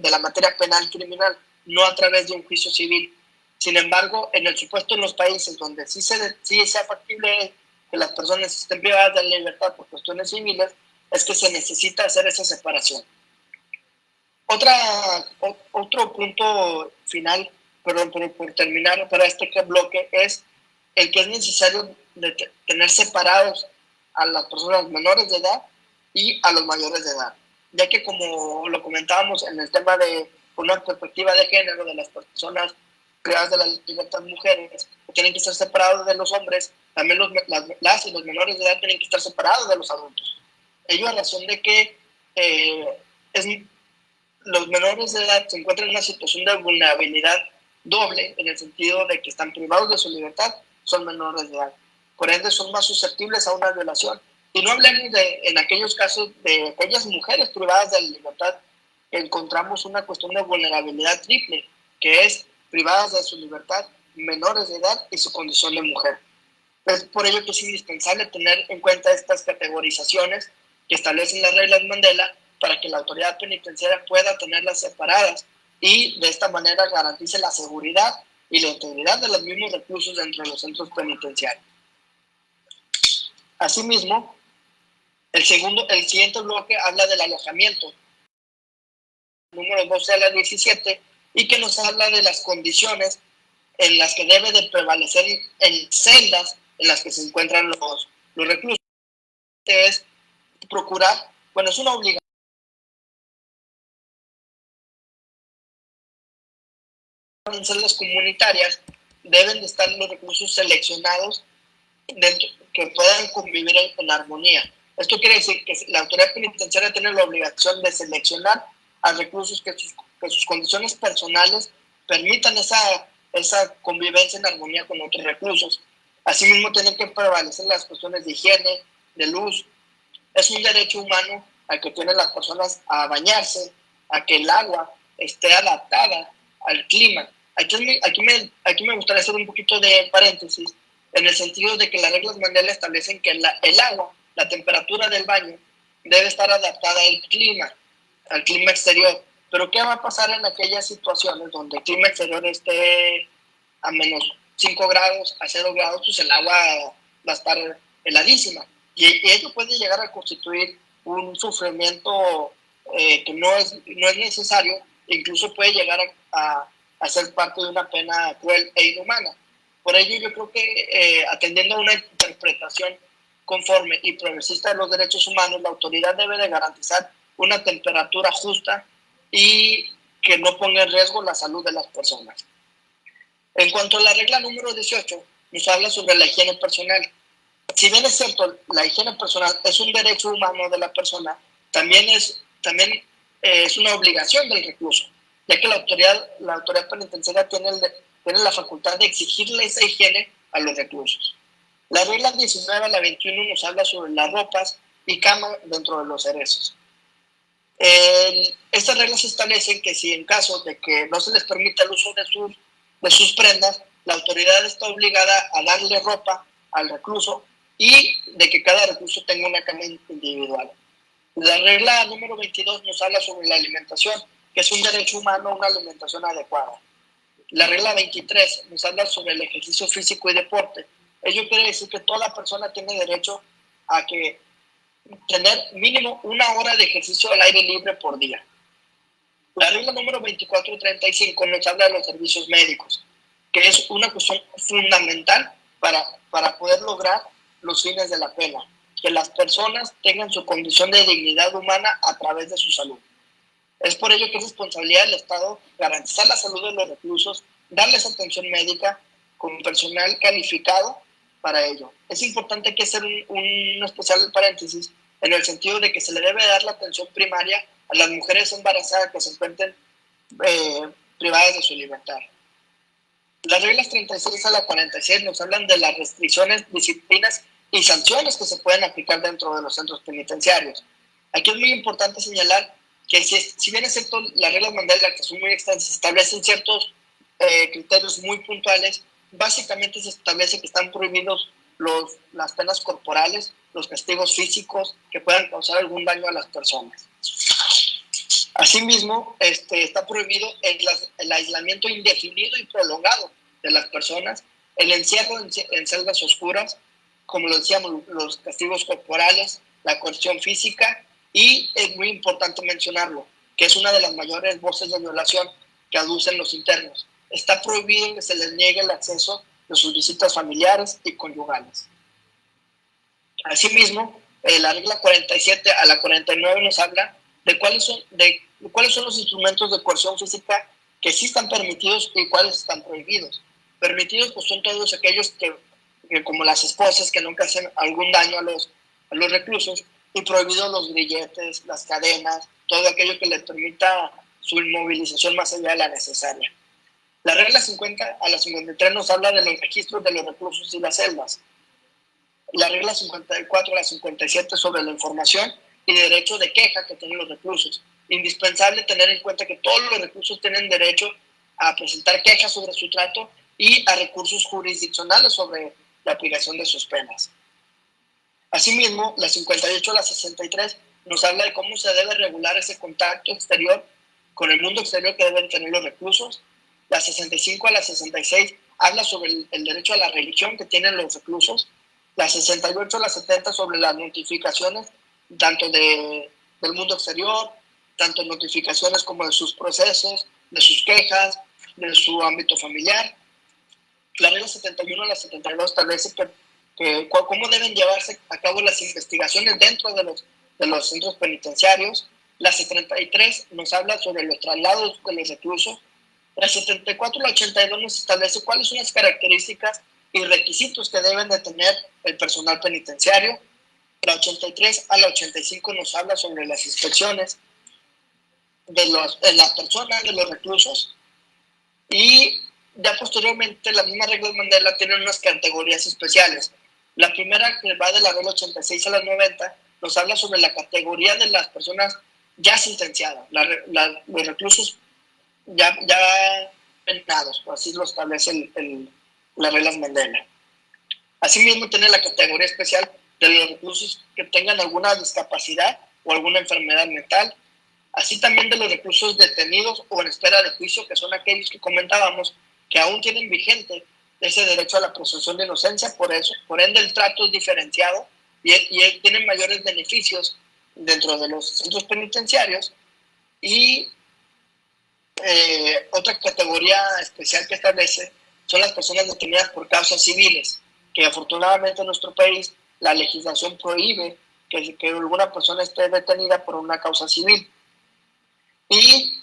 la materia penal criminal, no a través de un juicio civil. Sin embargo, en el supuesto en los países donde sí sea factible que las personas estén privadas de la libertad por cuestiones civiles, es que se necesita hacer esa separación. Otro punto final, perdón, por terminar para este bloque, es el que es necesario tener separados a las personas menores de edad y a los mayores de edad, ya que como lo comentábamos en el tema de una perspectiva de género de las personas privadas de la libertad, mujeres tienen que estar separados de los hombres, también las y los menores de edad tienen que estar separados de los adultos. Ello a razón de que los menores de edad se encuentran en una situación de vulnerabilidad doble, en el sentido de que están privados de su libertad, son menores de edad. Por ende, son más susceptibles a una violación. Y no hablemos en aquellos casos de aquellas mujeres privadas de la libertad, que encontramos una cuestión de vulnerabilidad triple, que es privadas de su libertad, menores de edad y su condición de mujer. Es por ello que es indispensable tener en cuenta estas categorizaciones que establecen las reglas Mandela para que la autoridad penitenciaria pueda tenerlas separadas y de esta manera garantice la seguridad y la integridad de los mismos reclusos dentro de los centros penitenciarios. Asimismo, el siguiente bloque habla del alojamiento, número 12 a la 17, y que nos habla de las condiciones en las que debe de prevalecer en celdas en las que se encuentran los reclusos. Es procurar, es una obligación. En celdas comunitarias deben de estar los reclusos seleccionados que puedan convivir en armonía. Esto quiere decir que la autoridad penitenciaria tiene la obligación de seleccionar a reclusos que sus condiciones personales permitan esa convivencia en armonía con otros reclusos. Asimismo, tienen que prevalecer las cuestiones de higiene, de luz. Es un derecho humano al que tienen las personas a bañarse, a que el agua esté adaptada al clima. Aquí me gustaría hacer un poquito de paréntesis, en el sentido de que las reglas Mandela establecen que el agua, la temperatura del baño, debe estar adaptada al clima exterior. Pero ¿qué va a pasar en aquellas situaciones donde el clima exterior esté a menos 5 grados, a 0 grados? Pues el agua va a estar heladísima. Y ello puede llegar a constituir un sufrimiento que no es necesario, e incluso puede llegar a ser parte de una pena cruel e inhumana. Por ello yo creo que atendiendo a una interpretación conforme y progresista de los derechos humanos, la autoridad debe de garantizar una temperatura justa y que no ponga en riesgo la salud de las personas. En cuanto a la regla número 18, nos habla sobre la higiene personal. Si bien es cierto, la higiene personal es un derecho humano de la persona, también es una obligación del recluso, ya que la autoridad penitenciaria tiene la facultad de exigirle esa higiene a los reclusos. La regla 19 a la 21 nos habla sobre las ropas y cama dentro de los cerezos. Estas reglas establecen que si en caso de que no se les permita el uso de sus prendas, la autoridad está obligada a darle ropa al recluso y de que cada recluso tenga una cama individual. La regla número 22 nos habla sobre la alimentación, que es un derecho humano, una alimentación adecuada. La regla 23 nos habla sobre el ejercicio físico y deporte. Ello quiere decir que toda persona tiene derecho a tener mínimo 1 hora de ejercicio al aire libre por día. La regla número 24 y 35 nos habla de los servicios médicos. que es una cuestión fundamental para poder lograr los fines de la pena, que las personas tengan su condición de dignidad humana a través de su salud. Es por ello que es responsabilidad del Estado garantizar la salud de los reclusos, darles atención médica con personal calificado para ello. Es importante que hacer un especial paréntesis en el sentido de que se le debe dar la atención primaria a las mujeres embarazadas que se encuentren privadas de su libertad. Las reglas 36 a la 46 nos hablan de las restricciones, disciplinas y sanciones que se pueden aplicar dentro de los centros penitenciarios. Aquí es muy importante señalar que si bien es cierto las reglas Mandela, que son muy extensas, establecen ciertos criterios muy puntuales, básicamente se establece que están prohibidos las penas corporales, los castigos físicos que puedan causar algún daño a las personas. Asimismo, está prohibido el aislamiento indefinido y prolongado de las personas, el encierro en celdas oscuras, como lo decíamos, los castigos corporales, la coerción física, y es muy importante mencionarlo, que es una de las mayores voces de violación que aducen los internos. Está prohibido que se les niegue el acceso de sus visitas familiares y conyugales. Asimismo, la regla 47 a la 49 nos habla de cuáles son los instrumentos de coerción física que sí están permitidos y cuáles están prohibidos. Permitidos pues son todos aquellos que como las esposas que nunca hacen algún daño a los reclusos, y prohibidos los grilletes, las cadenas, todo aquello que les permita su inmovilización más allá de la necesaria. La regla 50 a la 53 nos habla de los registros de los reclusos y las celdas. La regla 54 a la 57 sobre la información y derecho de queja que tienen los reclusos. Indispensable tener en cuenta que todos los reclusos tienen derecho a presentar quejas sobre su trato y a recursos jurisdiccionales sobre la aplicación de sus penas. Asimismo, la 58 a la 63 nos habla de cómo se debe regular ese contacto exterior con el mundo exterior que deben tener los reclusos. La 65 a la 66 habla sobre el derecho a la religión que tienen los reclusos. La 68 a la 70 sobre las notificaciones, tanto del mundo exterior, tanto notificaciones como de sus procesos, de sus quejas, de su ámbito familiar. La regla 71 a la 72 establece cómo deben llevarse a cabo las investigaciones dentro de los centros penitenciarios. La 73 nos habla sobre los traslados de los reclusos. La 74 a la 82 nos establece cuáles son las características y requisitos que deben de tener el personal penitenciario. La 83 a la 85 nos habla sobre las inspecciones de las personas, de los reclusos, y ya posteriormente las mismas reglas Mandela tienen unas categorías especiales. La primera, que va de la regla 86 a la 90, nos habla sobre la categoría de las personas ya sentenciadas, los reclusos ya penados, por así lo establece las reglas Mandela. Asimismo tiene la categoría especial de los reclusos que tengan alguna discapacidad o alguna enfermedad mental, así también de los reclusos detenidos o en espera de juicio, que son aquellos que comentábamos que aún tienen vigente ese derecho a la presunción de inocencia, por ende el trato es diferenciado y tienen mayores beneficios dentro de los centros penitenciarios. Y otra categoría especial que establece son las personas detenidas por causas civiles, que afortunadamente en nuestro país la legislación prohíbe que alguna persona esté detenida por una causa civil. Y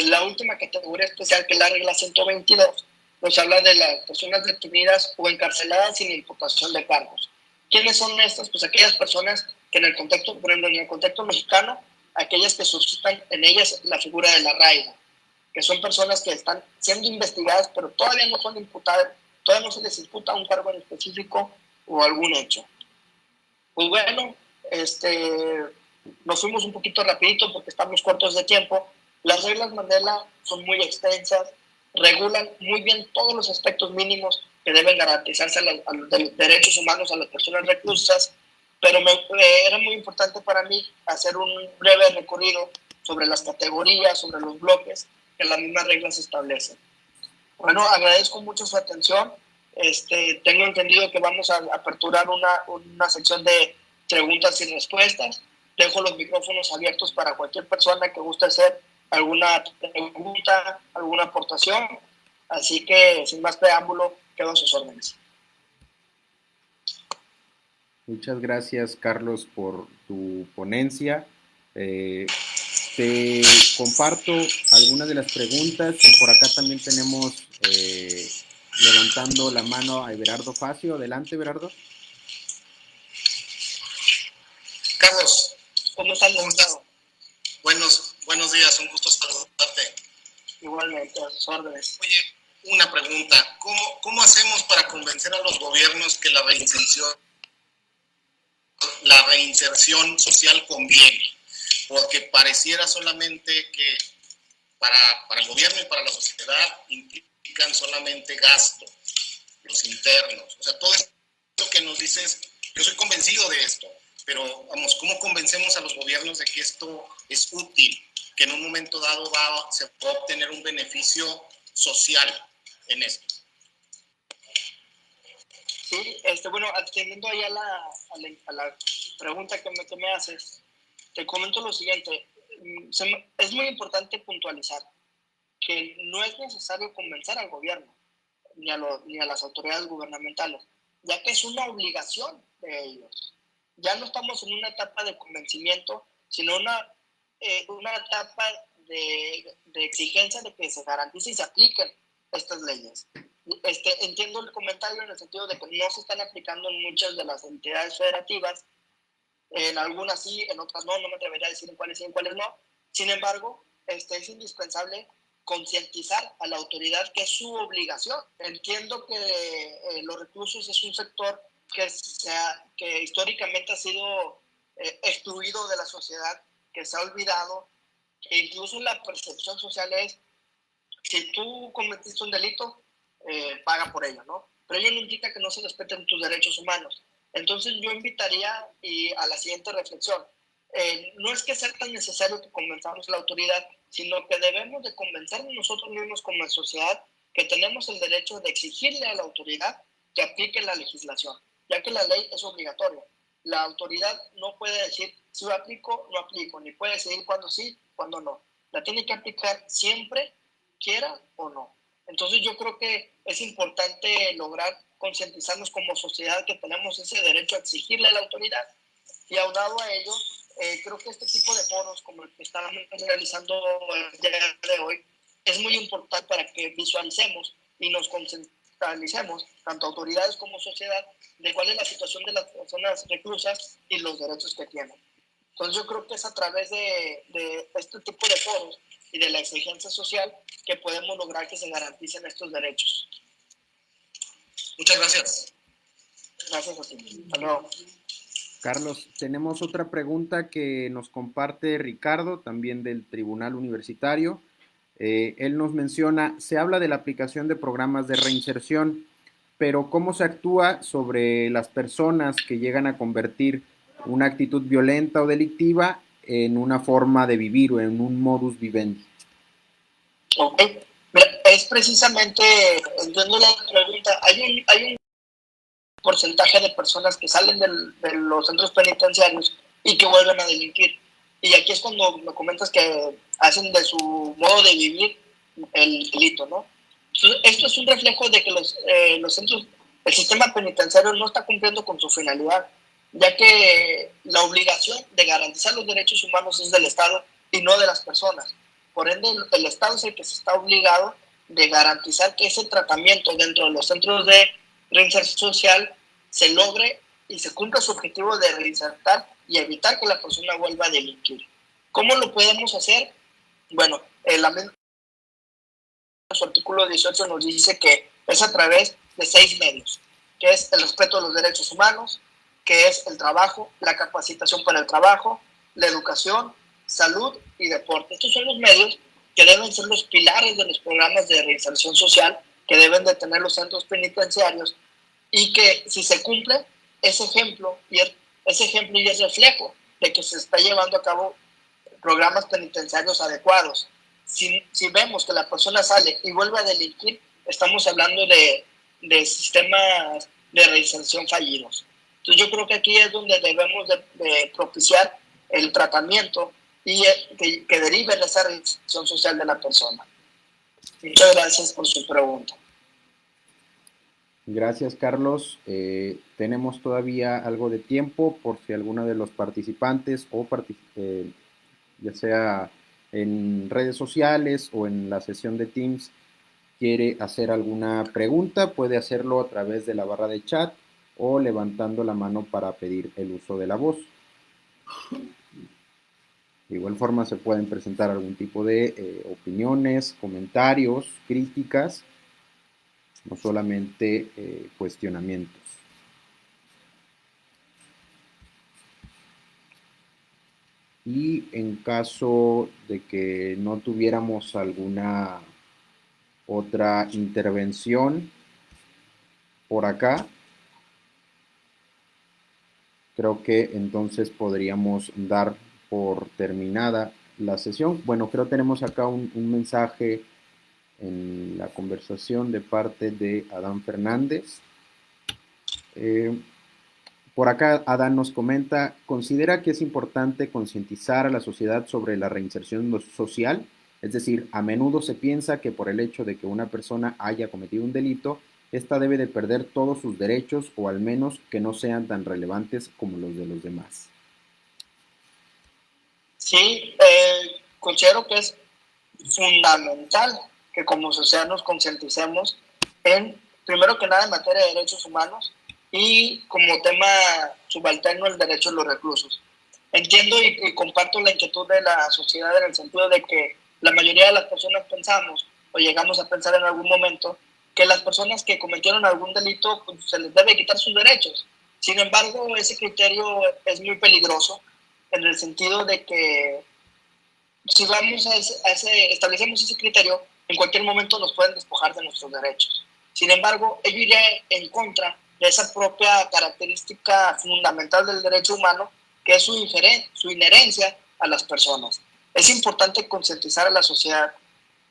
la última categoría especial, que es la regla 122, nos habla de las personas detenidas o encarceladas sin imputación de cargos. ¿Quiénes son estas? Pues aquellas personas que en el contexto, por ejemplo, en el contexto mexicano, aquellas que suscitan en ellas la figura de la arraigo, que son personas que están siendo investigadas, pero todavía no son imputadas, todavía no se les imputa un cargo en específico o algún hecho. Pues bueno, nos fuimos un poquito rapidito porque estamos cortos de tiempo. Las reglas Mandela son muy extensas, regulan muy bien todos los aspectos mínimos que deben garantizarse a los derechos humanos a las personas reclusas, pero era muy importante para mí hacer un breve recorrido sobre las categorías, sobre los bloques que las mismas reglas establecen. Bueno, agradezco mucho su atención. Tengo entendido que vamos a aperturar una sección de preguntas y respuestas. Dejo los micrófonos abiertos para cualquier persona que guste hacer alguna pregunta, alguna aportación. Así que, sin más preámbulo, quedo a sus órdenes. Muchas gracias, Carlos, por tu ponencia. Te comparto algunas de las preguntas y por acá también tenemos levantando la mano a Everardo Facio. Adelante, Everardo. Carlos, ¿Cómo estás? Buenos días, un gusto saludarte. Igualmente, a sus órdenes. Oye, una pregunta, ¿cómo hacemos para convencer a los gobiernos que la reinserción social conviene? Porque pareciera solamente que para el gobierno y para la sociedad implican solamente gasto, los internos. O sea, todo esto que nos dices, yo soy convencido de esto, pero vamos, ¿cómo convencemos a los gobiernos de que esto es útil, que en un momento dado se puede obtener un beneficio social en esto? Sí, bueno, atendiendo ahí a la pregunta que me haces, te comento lo siguiente. Es muy importante puntualizar que no es necesario convencer al gobierno ni a las autoridades gubernamentales, ya que es una obligación de ellos. Ya no estamos en una etapa de convencimiento, sino una etapa de exigencia de que se garantice y se apliquen estas leyes. Entiendo el comentario en el sentido de que no se están aplicando en muchas de las entidades federativas, en algunas sí, en otras no me atrevería a decir en cuáles sí, en cuáles no. Sin embargo, es indispensable concientizar a la autoridad que es su obligación. Entiendo que los reclusos es un sector que históricamente ha sido excluido de la sociedad, que se ha olvidado, que incluso la percepción social es, si tú cometiste un delito, paga por ello, ¿no? Pero ello no implica que no se respeten tus derechos humanos. Entonces yo invitaría a la siguiente reflexión. No es que sea tan necesario que convenzamos a la autoridad, sino que debemos de convencernos nosotros mismos como sociedad que tenemos el derecho de exigirle a la autoridad que aplique la legislación, ya que la ley es obligatoria. La autoridad no puede decir si lo aplico, no aplico, ni puede decidir cuándo sí, cuándo no. La tiene que aplicar siempre, quiera o no. Entonces yo creo que es importante lograr concientizarnos como sociedad que tenemos ese derecho a exigirle a la autoridad, y aunado a ello, creo que este tipo de foros como el que estamos realizando el día de hoy es muy importante para que visualicemos y nos concienticemos, tanto autoridades como sociedad, de cuál es la situación de las personas reclusas y los derechos que tienen. Entonces yo creo que es a través de este tipo de foros y de la exigencia social que podemos lograr que se garanticen estos derechos. Muchas gracias. Gracias a ti. Hasta luego. Carlos, tenemos otra pregunta que nos comparte Ricardo, también del Tribunal Universitario. Él nos menciona, se habla de la aplicación de programas de reinserción, pero ¿cómo se actúa sobre las personas que llegan a convertir una actitud violenta o delictiva en una forma de vivir o en un modus vivendi? Ok, es precisamente, entiendo la pregunta, hay un porcentaje de personas que salen de los centros penitenciarios y que vuelven a delinquir. Y aquí es cuando me comentas que hacen de su modo de vivir el delito, ¿no? Entonces, esto es un reflejo de que los centros, el sistema penitenciario no está cumpliendo con su finalidad, ya que la obligación de garantizar los derechos humanos es del Estado y no de las personas. Por ende, el Estado es el que se está obligado de garantizar que ese tratamiento dentro de los centros de reinserción social se logre y se cumpla su objetivo de reinsertar y evitar que la persona vuelva a delinquir. ¿Cómo lo podemos hacer? Bueno, su artículo 18 nos dice que es a través de 6 medios, que es el respeto a los derechos humanos, que es el trabajo, la capacitación para el trabajo, la educación, salud y deporte. Estos son los medios que deben ser los pilares de los programas de reinserción social que deben de tener los centros penitenciarios, y que si se cumple ese ejemplo y es reflejo de que se está llevando a cabo programas penitenciarios adecuados. Si vemos que la persona sale y vuelve a delinquir, estamos hablando de sistemas de reinserción fallidos. Entonces yo creo que aquí es donde debemos de propiciar el tratamiento y que derive de esa reinserción social de la persona. Muchas gracias por su pregunta. Gracias, Carlos. Tenemos todavía algo de tiempo por si alguno de los participantes ya sea en redes sociales o en la sesión de Teams quiere hacer alguna pregunta, puede hacerlo a través de la barra de chat o levantando la mano para pedir el uso de la voz. De igual forma se pueden presentar algún tipo de opiniones, comentarios, críticas, no solamente cuestionamientos. Y en caso de que no tuviéramos alguna otra intervención por acá, creo que entonces podríamos dar por terminada la sesión. Bueno, creo que tenemos acá un mensaje en la conversación de parte de Adán Fernández. Por acá Adán nos comenta, ¿considera que es importante concientizar a la sociedad sobre la reinserción social? Es decir, a menudo se piensa que por el hecho de que una persona haya cometido un delito, ésta debe de perder todos sus derechos o al menos que no sean tan relevantes como los de los demás. Sí, considero que es fundamental que como sociedad nos concienticemos en, primero que nada, en materia de derechos humanos y como tema subalterno el derecho de los reclusos. Entiendo y comparto la inquietud de la sociedad en el sentido de que la mayoría de las personas pensamos o llegamos a pensar en algún momento que las personas que cometieron algún delito pues, se les debe quitar sus derechos. Sin embargo, ese criterio es muy peligroso en el sentido de que si vamos establecemos ese criterio, en cualquier momento nos pueden despojar de nuestros derechos. Sin embargo, ello iría en contra de esa propia característica fundamental del derecho humano, que es su inherencia a las personas. Es importante concientizar a la sociedad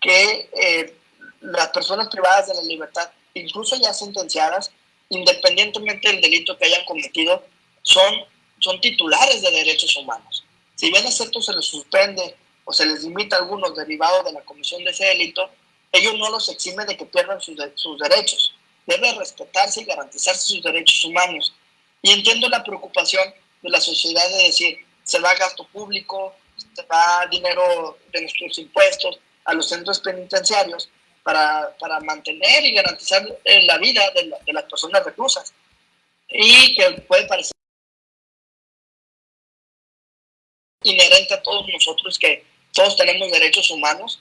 que las personas privadas de la libertad, incluso ya sentenciadas, independientemente del delito que hayan cometido, son titulares de derechos humanos. Si bien es cierto, se les suspende o se les limita a algunos derivados de la comisión de ese delito, ello no los exime de que pierdan sus derechos. Debe respetarse y garantizarse sus derechos humanos. Y entiendo la preocupación de la sociedad de decir, se va gasto público, se va dinero de nuestros impuestos a los centros penitenciarios para mantener y garantizar la vida de las personas reclusas. Y que puede parecer inherente a todos nosotros que todos tenemos derechos humanos,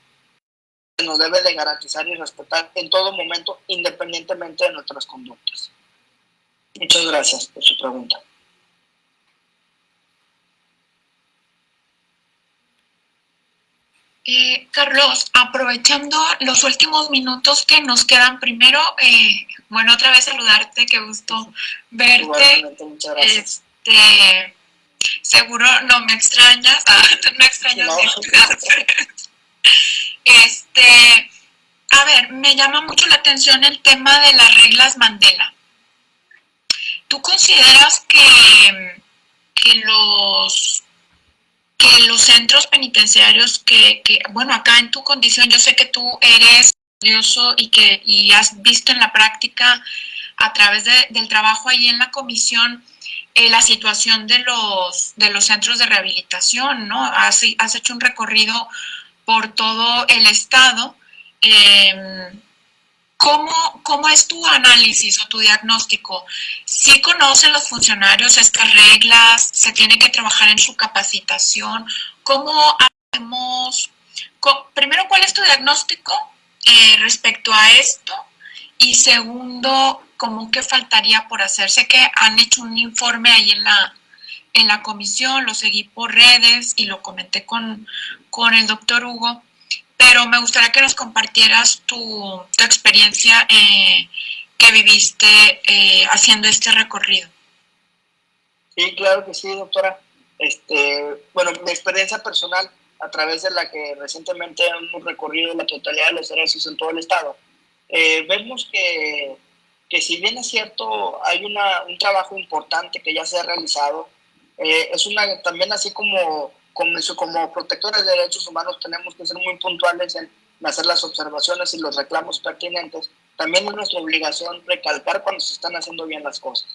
que nos debe de garantizar y respetar en todo momento, independientemente de nuestras conductas. Muchas gracias por su pregunta. Carlos, aprovechando los últimos minutos que nos quedan, primero, bueno, otra vez saludarte, qué gusto verte. Igualmente, muchas gracias. Seguro no me extrañas, no extrañas No. A ver, me llama mucho la atención el tema de las reglas Mandela. ¿Tú consideras que los centros penitenciarios bueno, acá en tu condición, yo sé que tú eres estudioso y has visto en la práctica a través del trabajo ahí en la comisión la situación de los centros de rehabilitación, ¿no? Has hecho un recorrido por todo el estado. ¿Cómo es tu análisis o tu diagnóstico? ¿Sí conocen los funcionarios estas reglas? ¿Se tiene que trabajar en su capacitación? ¿Cómo hacemos? Primero, ¿cuál es tu diagnóstico respecto a esto? Y segundo, ¿cómo que faltaría por hacer? Sé que han hecho un informe ahí en la comisión, lo seguí por redes y lo comenté con el doctor Hugo, pero me gustaría que nos compartieras tu experiencia que viviste haciendo este recorrido. Sí, claro que sí, doctora. Bueno, mi experiencia personal, a través de la que recientemente hemos recorrido la totalidad de los derechos en todo el estado, vemos que si bien es cierto, hay un trabajo importante que ya se ha realizado, también así como protectores de derechos humanos tenemos que ser muy puntuales en hacer las observaciones y los reclamos pertinentes, también es nuestra obligación recalcar cuando se están haciendo bien las cosas.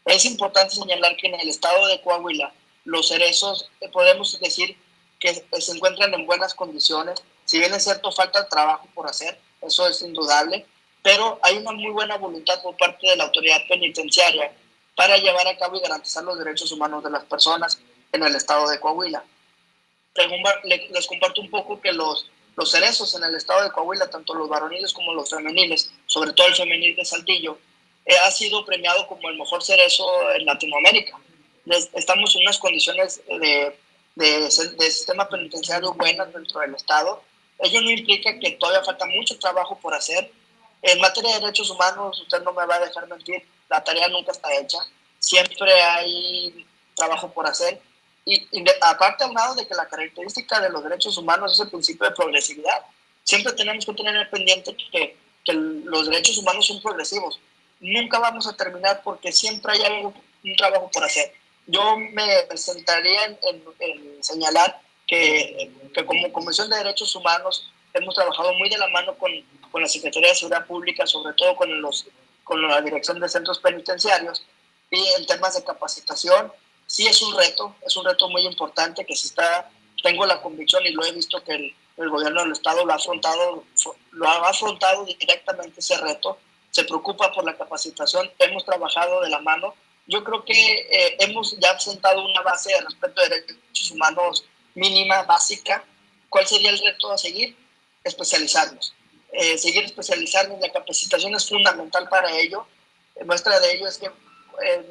Es importante señalar que en el estado de Coahuila los cerezos podemos decir que se encuentran en buenas condiciones. Si bien es cierto, falta trabajo por hacer, eso es indudable, pero hay una muy buena voluntad por parte de la autoridad penitenciaria para llevar a cabo y garantizar los derechos humanos de las personas en el estado de Coahuila. Les comparto un poco que los cerezos en el estado de Coahuila, tanto los varoniles como los femeniles, sobre todo el femenil de Saltillo, ha sido premiado como el mejor cerezo en Latinoamérica. Estamos en unas condiciones de sistema penitenciario buenas dentro del estado. Ello no implica que todavía falta mucho trabajo por hacer. En materia de derechos humanos, usted no me va a dejar mentir, la tarea nunca está hecha. Siempre hay trabajo por hacer. Y aparte, aunado de que la característica de los derechos humanos es el principio de progresividad. Siempre tenemos que tener pendiente que los derechos humanos son progresivos. Nunca vamos a terminar porque siempre hay un trabajo por hacer. Yo me centraría en señalar que como Comisión de Derechos Humanos hemos trabajado muy de la mano con la Secretaría de Seguridad Pública, sobre todo con la Dirección de Centros Penitenciarios, y en temas de capacitación. Sí es un reto muy importante que tengo la convicción y lo he visto que el gobierno del estado lo ha afrontado directamente ese reto, se preocupa por la capacitación, hemos trabajado de la mano. Yo creo que hemos ya sentado una base de respeto de derechos humanos mínima, básica. ¿Cuál sería el reto a seguir? Especializarnos. Seguir especializarnos, la capacitación es fundamental para ello. Muestra de ello es que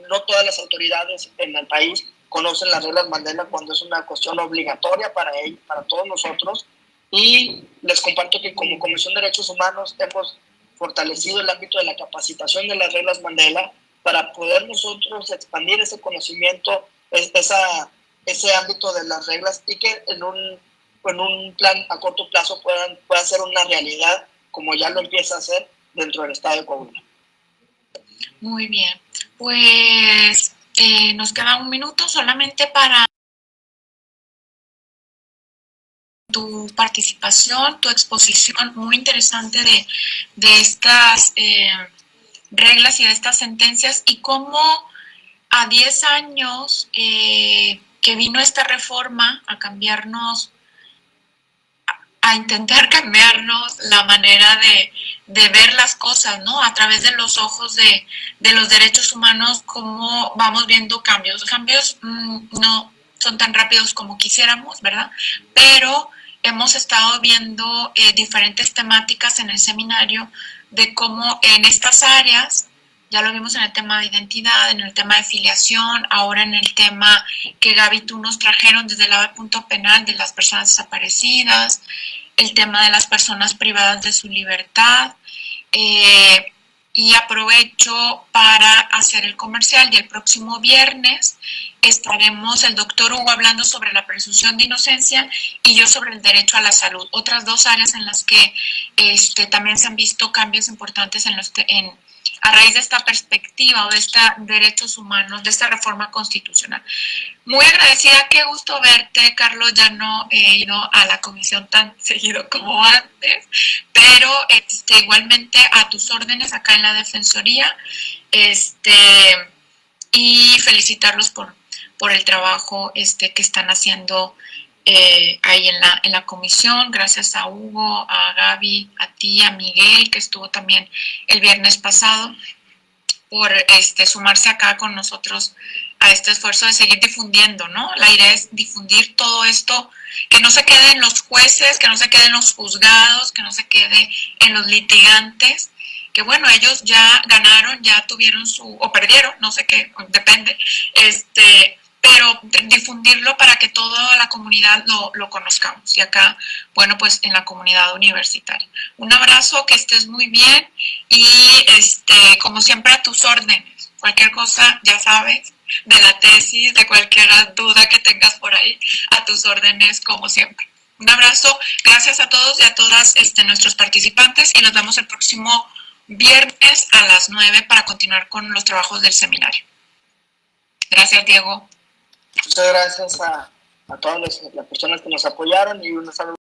no todas las autoridades en el país conocen las reglas Mandela cuando es una cuestión obligatoria para ellos, para todos nosotros. Y les comparto que como Comisión de Derechos Humanos hemos fortalecido el ámbito de la capacitación de las reglas Mandela para poder nosotros expandir ese conocimiento, ese ámbito de las reglas, y que en un plan a corto plazo pueda ser una realidad, como ya lo empieza a hacer dentro del estado de Coahuila. Muy bien, pues nos queda un minuto solamente para tu participación, tu exposición muy interesante de estas reglas y de estas sentencias, y cómo a 10 años que vino esta reforma a cambiarnos, a intentar cambiarnos la manera de ver las cosas, ¿no? A través de los ojos de los derechos humanos, cómo vamos viendo cambios. Los cambios no son tan rápidos como quisiéramos, ¿verdad? Pero hemos estado viendo diferentes temáticas en el seminario de cómo en estas áreas, ya lo vimos en el tema de identidad, en el tema de filiación, ahora en el tema que Gaby tú nos trajeron desde el lado del punto penal de las personas desaparecidas, el tema de las personas privadas de su libertad, y aprovecho para hacer el comercial, y el próximo viernes estaremos el doctor Hugo hablando sobre la presunción de inocencia y yo sobre el derecho a la salud, otras dos áreas en las que también se han visto cambios importantes a raíz de esta perspectiva o de estos derechos humanos, de esta reforma constitucional. Muy agradecida, qué gusto verte, Carlos. Ya no he ido a la comisión tan seguido como antes, pero igualmente a tus órdenes acá en la Defensoría, y felicitarlos por el trabajo que están haciendo ahí en la comisión. Gracias a Hugo, a Gaby, a ti, a Miguel, que estuvo también el viernes pasado, por sumarse acá con nosotros a este esfuerzo de seguir difundiendo, ¿no? La idea es difundir todo esto, que no se quede en los jueces, que no se quede en los juzgados, que no se quede en los litigantes, que bueno, ellos ya ganaron, ya tuvieron o perdieron, no sé qué, depende, pero difundirlo para que toda la comunidad lo conozcamos. Y acá, bueno, pues en la comunidad universitaria. Un abrazo, que estés muy bien, y como siempre a tus órdenes. Cualquier cosa, ya sabes, de la tesis, de cualquier duda que tengas por ahí, a tus órdenes como siempre. Un abrazo, gracias a todos y a todas nuestros participantes, y nos vemos el próximo viernes a las 9 para continuar con los trabajos del seminario. Gracias, Diego. Muchas gracias a todas las personas que nos apoyaron, y un saludo